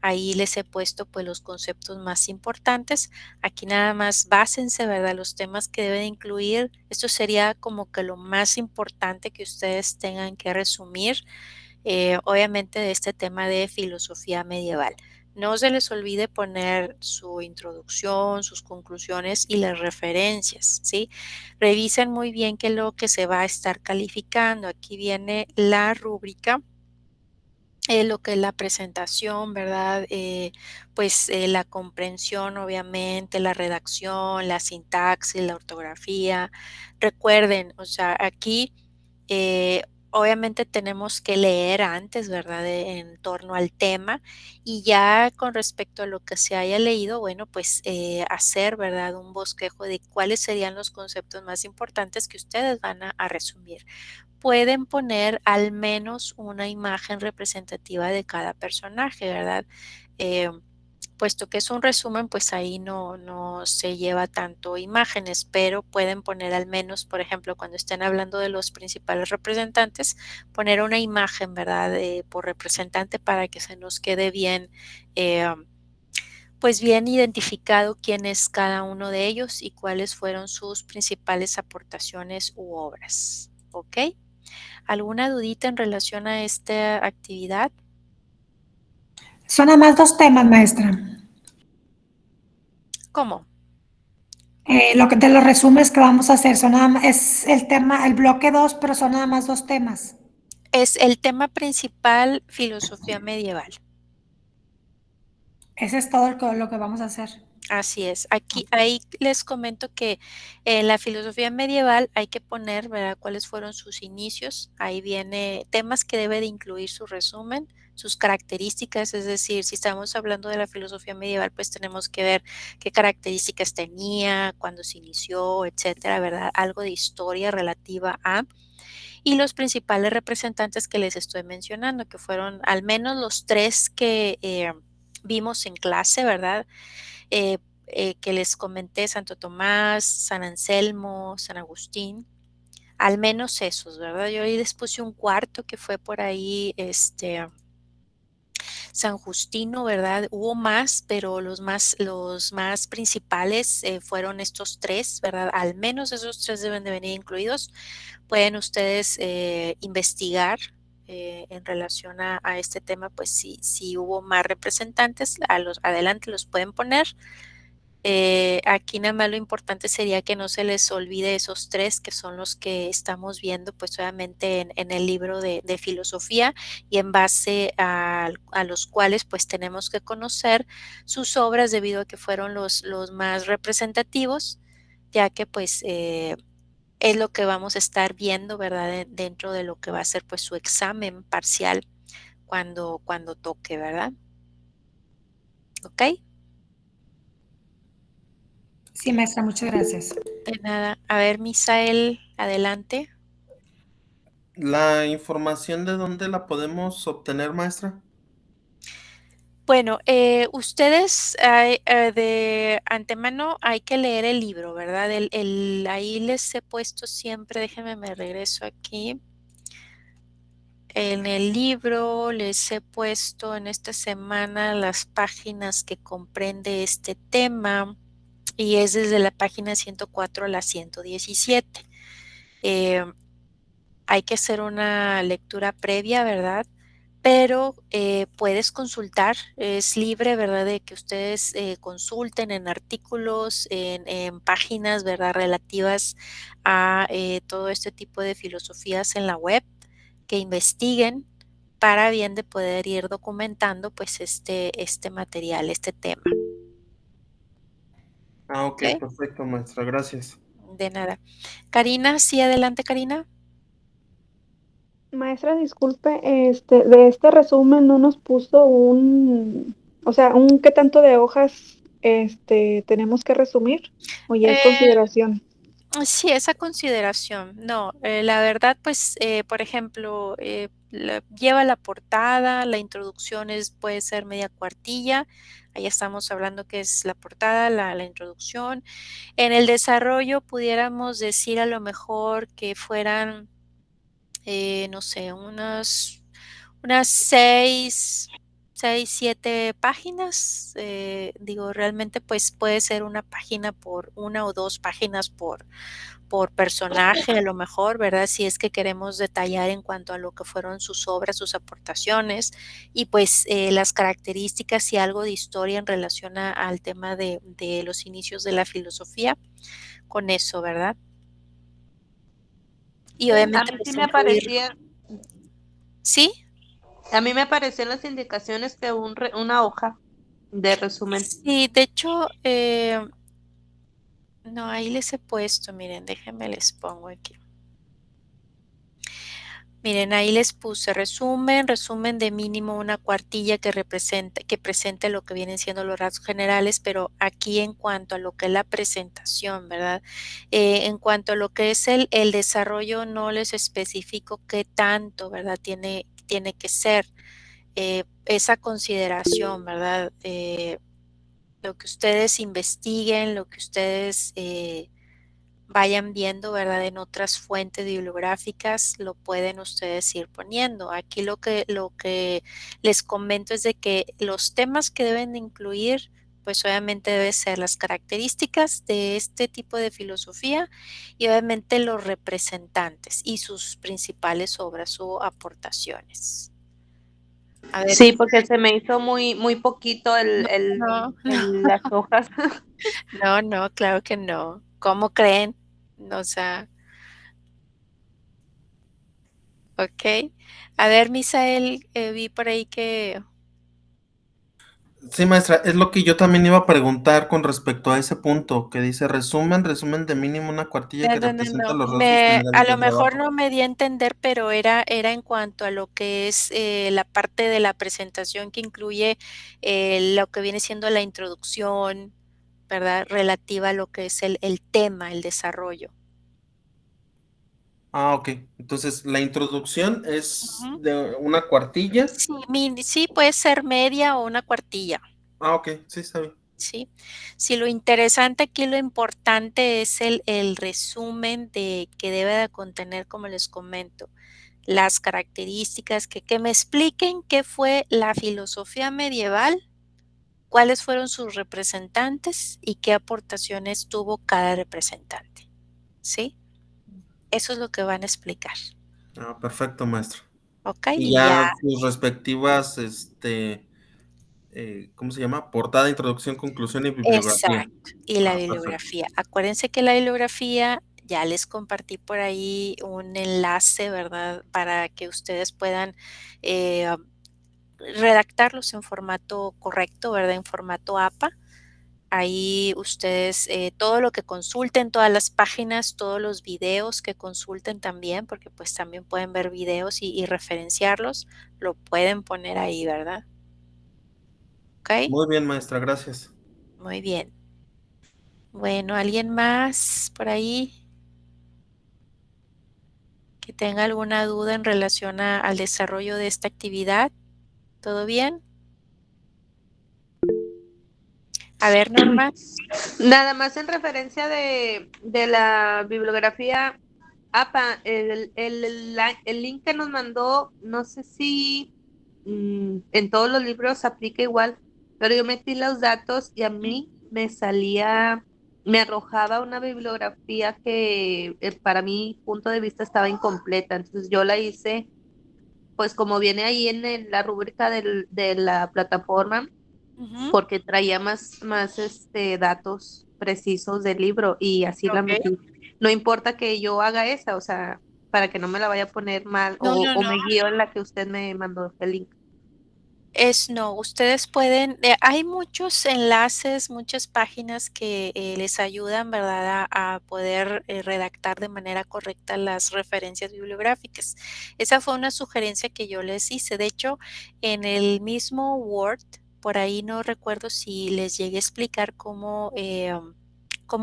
Ahí les he puesto pues los conceptos más importantes. Aquí nada más básense, ¿verdad? Los temas que deben incluir. Esto sería como que lo más importante que ustedes tengan que resumir, obviamente de este tema de filosofía medieval. No se les olvide poner su introducción, sus conclusiones y las referencias, ¿sí? Revisen muy bien qué es lo que se va a estar calificando. Aquí viene la rúbrica, lo que es la presentación, ¿verdad? Pues la comprensión, obviamente, la redacción, la sintaxis, la ortografía. Recuerden, o sea, aquí obviamente tenemos que leer antes, ¿verdad? En torno al tema, y ya con respecto a lo que se haya leído, bueno, pues hacer, ¿verdad? Un bosquejo de cuáles serían los conceptos más importantes que ustedes van a resumir. Pueden poner al menos una imagen representativa de cada personaje, ¿verdad? Eh, Puesto que es un resumen, pues ahí no se lleva tanto imágenes, pero pueden poner al menos, por ejemplo, cuando estén hablando de los principales representantes, poner una imagen, ¿verdad? Por representante para que se nos quede bien, eh, pues bien identificado quién es cada uno de ellos y cuáles fueron sus principales aportaciones u obras. ¿Ok? ¿Alguna dudita en relación a esta actividad? Son nada más 2 temas, maestra. ¿Cómo? Lo que de los resúmenes que vamos a hacer son nada más, es el tema, el bloque 2, pero son nada más 2 temas. Es el tema principal, filosofía medieval. Ese es todo lo que vamos a hacer. Así es. Ahí les comento que en la filosofía medieval hay que poner, ¿verdad?, cuáles fueron sus inicios. Ahí viene temas que debe de incluir su resumen, sus características, es decir, si estamos hablando de la filosofía medieval, pues tenemos que ver qué características tenía, cuándo se inició, etcétera, ¿verdad? Algo de historia relativa a, y los principales representantes que les estoy mencionando, que fueron al menos los 3 que vimos en clase, ¿verdad? Que les comenté, Santo Tomás, San Anselmo, San Agustín, al menos esos, ¿verdad? Yo ahí les puse un cuarto que fue por ahí, San Justino, ¿verdad? Hubo más, pero los más principales fueron estos 3, ¿verdad? Al menos esos 3 deben de venir incluidos. Pueden ustedes investigar en relación a este tema, pues si hubo más representantes, adelante los pueden poner. Aquí nada más lo importante sería que no se les olvide esos 3 que son los que estamos viendo, pues obviamente en el libro de filosofía, y en base a los cuales pues tenemos que conocer sus obras debido a que fueron los más representativos, ya que pues es lo que vamos a estar viendo, ¿verdad? Dentro de lo que va a ser pues su examen parcial cuando toque, ¿verdad? ¿Ok? Sí, maestra, muchas gracias. De nada. A ver, Misael, adelante. ¿La información de dónde la podemos obtener, maestra? Bueno, ustedes de antemano hay que leer el libro, ¿verdad? Ahí les he puesto siempre, déjenme me regreso aquí. En el libro les he puesto en esta semana las páginas que comprende este tema y es desde la página 104 a la 117. Hay que hacer una lectura previa, ¿verdad? Pero puedes consultar, es libre, ¿verdad? De que ustedes consulten en artículos, en páginas, ¿verdad? Relativas a todo este tipo de filosofías en la web, que investiguen para bien de poder ir documentando pues este material, este tema. Ah, ok, ¿Ok? perfecto, maestra, gracias. De nada. Karina, sí, adelante, Karina. Maestra, disculpe, de este resumen no nos puso o sea, un qué tanto de hojas, tenemos que resumir, o ya es Eh, consideración. Sí, esa consideración. No, la verdad, pues, por ejemplo, lleva la portada, la introducción puede ser media cuartilla. Ahí estamos hablando que es la portada, la introducción. En el desarrollo pudiéramos decir a lo mejor que fueran, no sé, unas 7 páginas. Digo, realmente, pues puede ser una página por una o dos páginas por personaje, a lo mejor, ¿verdad? Si es que queremos detallar en cuanto a lo que fueron sus obras, sus aportaciones y pues las características y algo de historia en relación al tema de los inicios de la filosofía, con eso, ¿verdad? Y A obviamente mí sí pues me incluir, aparecía, ¿sí? a mí me aparecían las indicaciones que una hoja de resumen. Sí, de hecho, no, ahí les he puesto, miren, déjenme les pongo aquí. Miren, ahí les puse resumen de mínimo una cuartilla que presente lo que vienen siendo los rasgos generales, pero aquí en cuanto a lo que es la presentación, ¿verdad? En cuanto a lo que es el desarrollo, no les especifico qué tanto, ¿verdad? Tiene que ser esa consideración, ¿verdad? Lo que ustedes investiguen, lo que ustedes vayan viendo, ¿verdad? En otras fuentes bibliográficas lo pueden ustedes ir poniendo. Aquí lo que les comento es de que los temas que deben de incluir, pues obviamente debe ser las características de este tipo de filosofía y obviamente los representantes y sus principales obras o aportaciones. A ver, Sí, porque se me hizo muy poquito no, las hojas. no, claro que no. ¿Cómo creen? No, o sea, ok. A ver, Misael, vi por ahí que... Sí, maestra, es lo que yo también iba a preguntar con respecto a ese punto, que dice resumen de mínimo una cuartilla No, que no, no, representa no. los rasgos A generales lo del mejor trabajo. no me di a entender, pero era en cuanto a lo que es la parte de la presentación que incluye lo que viene siendo la introducción, ¿verdad? Relativa a lo que es el tema, el desarrollo. Ah, ok. Entonces, la introducción es Ujú. de una cuartilla. Sí, sí, puede ser media o una cuartilla. Ah, ok, sí, está bien. Sí, sí, lo interesante aquí, lo importante es el resumen de que debe de contener, como les comento, las características, que me expliquen qué fue la filosofía medieval, cuáles fueron sus representantes y qué aportaciones tuvo cada representante, ¿sí? Eso es lo que van a explicar, Ah, perfecto, maestra. ¿ok? Y Y ya, ya sus respectivas, ¿cómo se llama? Portada, introducción, conclusión y bibliografía. exacto, y la Ah, perfecto. bibliografía. Acuérdense que la bibliografía, ya les compartí por ahí un enlace, ¿verdad? Para que ustedes puedan eh, redactarlos en formato correcto, ¿verdad? En formato APA. Ahí ustedes, todo lo que consulten, todas las páginas, todos los videos que consulten también, porque pues también pueden ver videos y referenciarlos, lo pueden poner ahí, ¿verdad? ¿Ok? Muy bien, maestra, gracias. Muy bien. Bueno, ¿alguien más por ahí que tenga alguna duda en relación al desarrollo de esta actividad? ¿Todo bien? A ver, Norma. Nada más en referencia de la bibliografía APA, el link que nos mandó, no sé si en todos los libros aplica igual, pero yo metí los datos y a mí me arrojaba una bibliografía que para mi punto de vista estaba incompleta. Entonces yo la hice, pues como viene ahí en la rúbrica de la plataforma, Ujú, porque traía más datos precisos del libro y así la ok. metí. No importa que yo haga esa, o sea, para que no me la vaya a poner mal No, no, o no. me guío en la que usted me mandó el link. No, ustedes pueden, hay muchos enlaces, muchas páginas que les ayudan, ¿verdad?, a poder redactar de manera correcta las referencias bibliográficas. Esa fue una sugerencia que yo les hice. De hecho, en el mismo Word, por ahí no recuerdo si les llegué a explicar cómo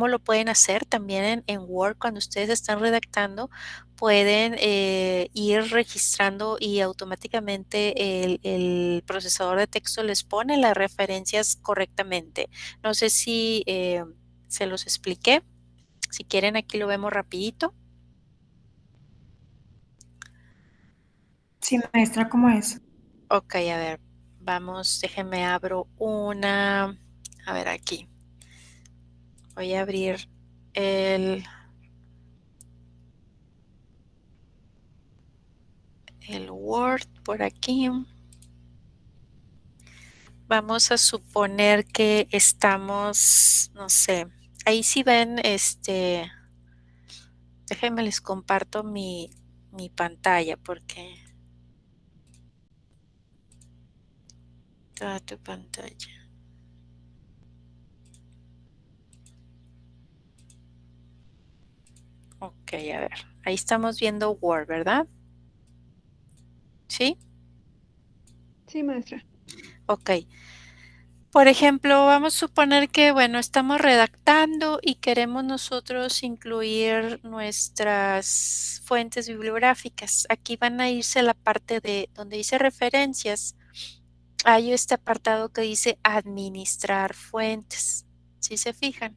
lo pueden hacer también en Word cuando ustedes están redactando. Pueden ir registrando y automáticamente el procesador de texto les pone las referencias correctamente. No sé si se los expliqué. Si quieren, aquí lo vemos rapidito. Sí, maestra, ¿cómo es? Ok, a ver, vamos, déjenme abro una. A ver, aquí. Voy a abrir el, el Word por aquí. Vamos a suponer que estamos, no sé, ahí sí ven, déjenme les comparto mi pantalla porque toda tu pantalla. Ok, a ver, ahí estamos viendo Word, ¿verdad? ¿Sí? Sí, maestra. Ok. Por ejemplo, vamos a suponer que, bueno, estamos redactando y queremos nosotros incluir nuestras fuentes bibliográficas. Aquí van a irse a la parte de donde dice referencias. Hay este apartado que dice administrar fuentes, ¿sí se fijan?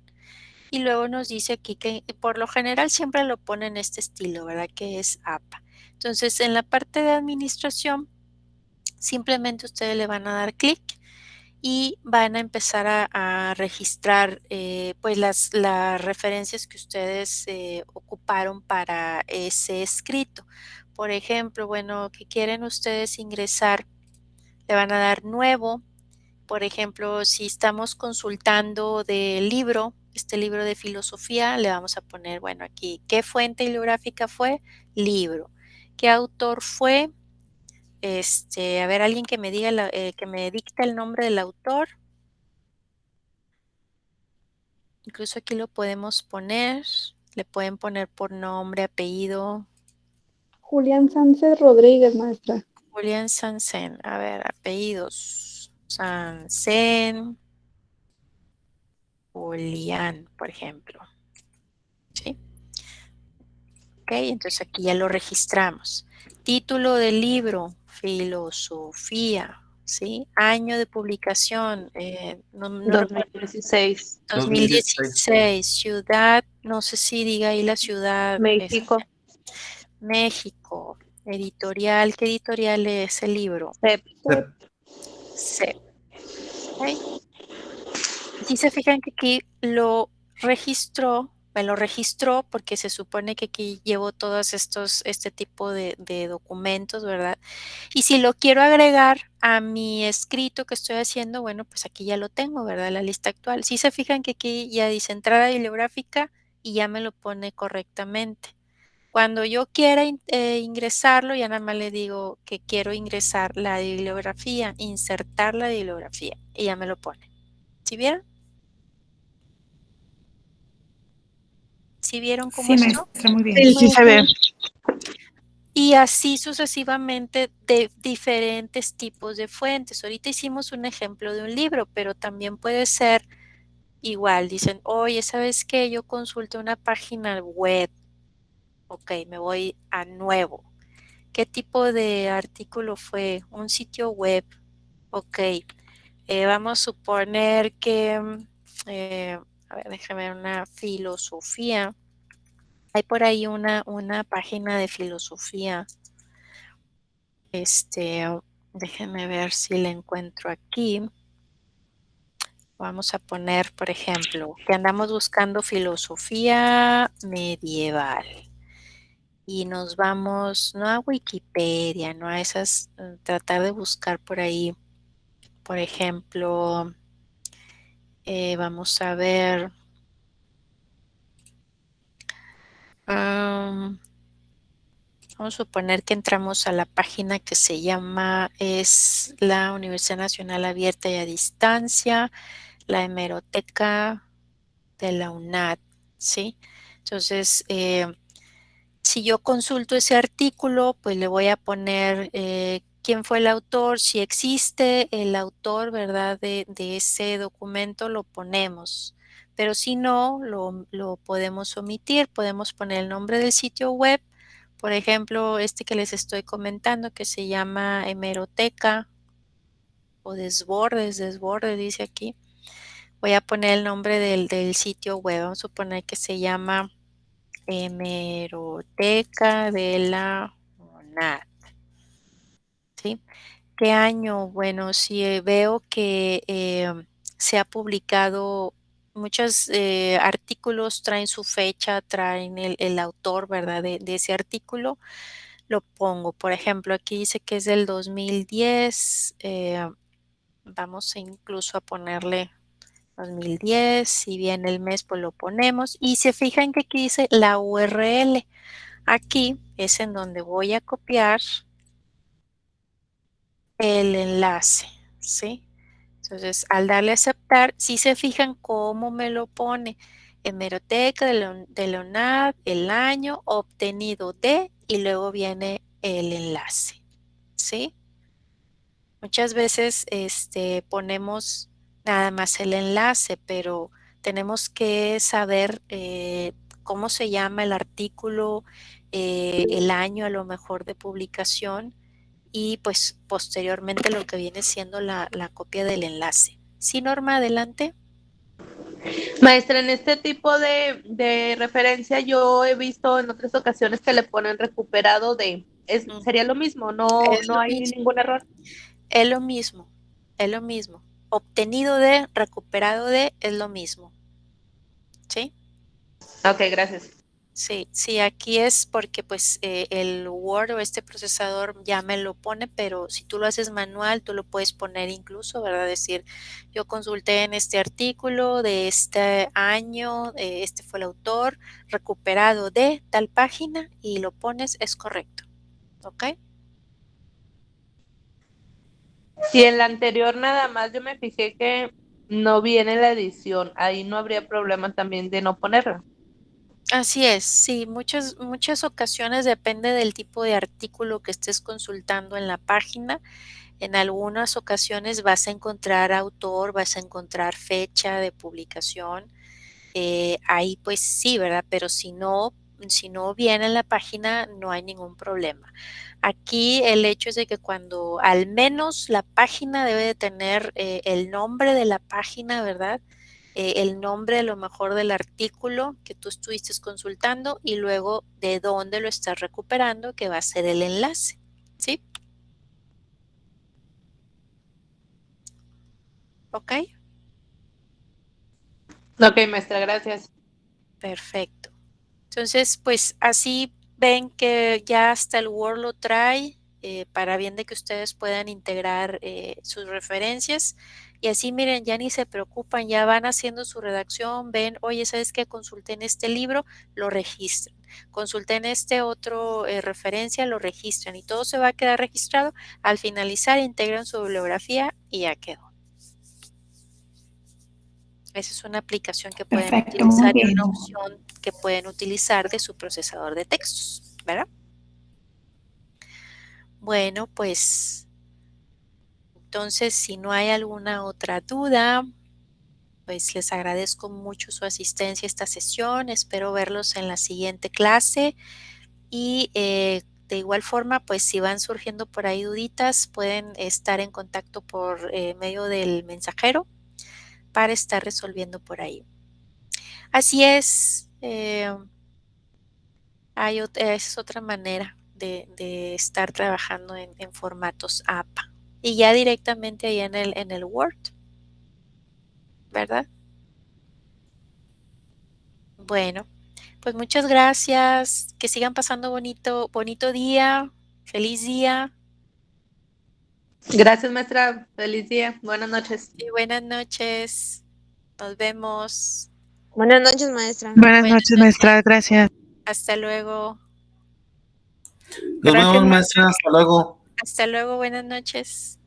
Y luego nos dice aquí que por lo general siempre lo pone en este estilo, ¿verdad? Que es APA. Entonces, en la parte de administración, simplemente ustedes le van a dar clic y van a empezar a registrar pues las referencias que ustedes ocuparon para ese escrito. Por ejemplo, bueno, que quieren ustedes ingresar, le van a dar nuevo. Por ejemplo, si estamos consultando del libro, este libro de filosofía, le vamos a poner, bueno, aquí, ¿qué fuente bibliográfica fue? Libro. ¿Qué autor fue? A ver, alguien que me diga, que me dicte el nombre del autor. Incluso aquí lo podemos poner, le pueden poner por nombre, apellido. Julián Sánchez Rodríguez, maestra. Julián Sansen, a ver, apellidos. Sansen, Julián, por ejemplo. ¿Sí? Ok, entonces aquí ya lo registramos. Título del libro, filosofía, ¿sí? Año de publicación, no recuerdo. 2016, 2016, ciudad, no sé si diga ahí la ciudad, México. México, editorial, ¿qué editorial es el libro? CEP. CEP. ¿Ok? Si se fijan que aquí me lo registró porque se supone que aquí llevo todos este tipo de documentos, ¿verdad? Y si lo quiero agregar a mi escrito que estoy haciendo, bueno, pues aquí ya lo tengo, ¿verdad? La lista actual. Si se fijan que aquí ya dice entrada bibliográfica y ya me lo pone correctamente. Cuando yo quiera ingresarlo, ya nada más le digo que quiero ingresar la bibliografía, insertar la bibliografía y ya me lo pone. ¿Sí vieron? ¿Sí vieron cómo Sí, esto? maestra, muy bien. Sí, Sí, sí se ve. Y así sucesivamente de diferentes tipos de fuentes. Ahorita hicimos un ejemplo de un libro, pero también puede ser igual dicen, oye, ¿sabes qué? Yo consulté una página web. Ok, me voy a nuevo. ¿Qué tipo de artículo fue? Un sitio web. Ok. Vamos a suponer que, a ver, déjame ver una filosofía. Hay por ahí una página de filosofía. Déjenme ver si la encuentro aquí. Vamos a poner, por ejemplo, que andamos buscando filosofía medieval. Y nos vamos, no a Wikipedia, no a esas, tratar de buscar por ahí, por ejemplo, vamos a ver, vamos a suponer que entramos a la página que se llama, es la Universidad Nacional Abierta y a Distancia, la hemeroteca de la UNAD, ¿sí? Entonces, si yo consulto ese artículo, pues le voy a poner quién fue el autor, si existe el autor, ¿verdad? De ese documento lo ponemos, pero si no, lo podemos omitir, podemos poner el nombre del sitio web, por ejemplo, este que les estoy comentando que se llama Hemeroteca o Desbordes dice aquí. Voy a poner el nombre del sitio web, vamos a suponer que se llama Hemeroteca de la UNAD, ¿sí? ¿Qué año? Bueno, si veo que se ha publicado muchos artículos, traen su fecha, traen el autor, ¿verdad? De ese artículo, lo pongo. Por ejemplo, aquí dice que es del 2010, vamos incluso a ponerle 2010, si viene el mes, pues lo ponemos. Y se fijan que aquí dice la URL. Aquí es en donde voy a copiar el enlace, ¿sí? Entonces, al darle a aceptar, si se fijan cómo me lo pone, hemeroteca de la UNAD, el año obtenido de, y luego viene el enlace, ¿sí? Muchas veces ponemos nada más el enlace, pero tenemos que saber cómo se llama el artículo, el año a lo mejor de publicación y pues posteriormente lo que viene siendo la copia del enlace. Sí, Norma, adelante. Maestra, en este tipo de referencia yo he visto en otras ocasiones que le ponen recuperado de, sería lo mismo, no, Es no lo hay mismo, ningún error. es lo mismo, es lo mismo. Obtenido de, recuperado de, es lo mismo. ¿Sí? Ok, gracias. Sí, sí, aquí es porque pues el Word o este procesador ya me lo pone, pero si tú lo haces manual, tú lo puedes poner incluso, ¿verdad? Decir, yo consulté en este artículo de este año, este fue el autor, recuperado de tal página y lo pones, es correcto, ¿ok? Si en la anterior nada más yo me fijé que no viene la edición, ahí no habría problema también de no ponerla. Así es, sí, muchas ocasiones depende del tipo de artículo que estés consultando en la página. En algunas ocasiones vas a encontrar autor, vas a encontrar fecha de publicación. Ahí pues sí, ¿verdad? Pero si no viene en la página, no hay ningún problema. Aquí el hecho es de que cuando al menos la página debe de tener el nombre de la página, ¿verdad? El nombre a lo mejor del artículo que tú estuviste consultando y luego de dónde lo estás recuperando, que va a ser el enlace, ¿sí? ¿Ok? Ok, maestra, gracias. Perfecto. Entonces, pues así ven que ya hasta el Word lo trae para bien de que ustedes puedan integrar sus referencias y así miren, ya ni se preocupan, ya van haciendo su redacción, ven, oye, ¿sabes qué? Consulté en este libro, lo registran. Consulté en este otro referencia, lo registran y todo se va a quedar registrado. Al finalizar, integran su bibliografía y ya quedó. Esa es una aplicación que pueden Perfecto, muy utilizar y bien. una opción que pueden utilizar de su procesador de textos, ¿verdad? Bueno, pues entonces si no hay alguna otra duda, pues les agradezco mucho su asistencia a esta sesión. Espero verlos en la siguiente clase y de igual forma, pues si van surgiendo por ahí duditas, pueden estar en contacto por medio del mensajero para estar resolviendo por ahí. Así es, esa es otra manera de estar trabajando en formatos APA y ya directamente ahí en el Word, ¿verdad? Bueno, pues muchas gracias, que sigan pasando bonito día, feliz día Gracias, maestra. Feliz día. Buenas noches. y buenas noches. Nos vemos. Buenas noches, maestra. Buenas noches, maestra. Gracias. Hasta luego. Nos Gracias, vemos, maestra. Hasta luego. Hasta luego, buenas noches.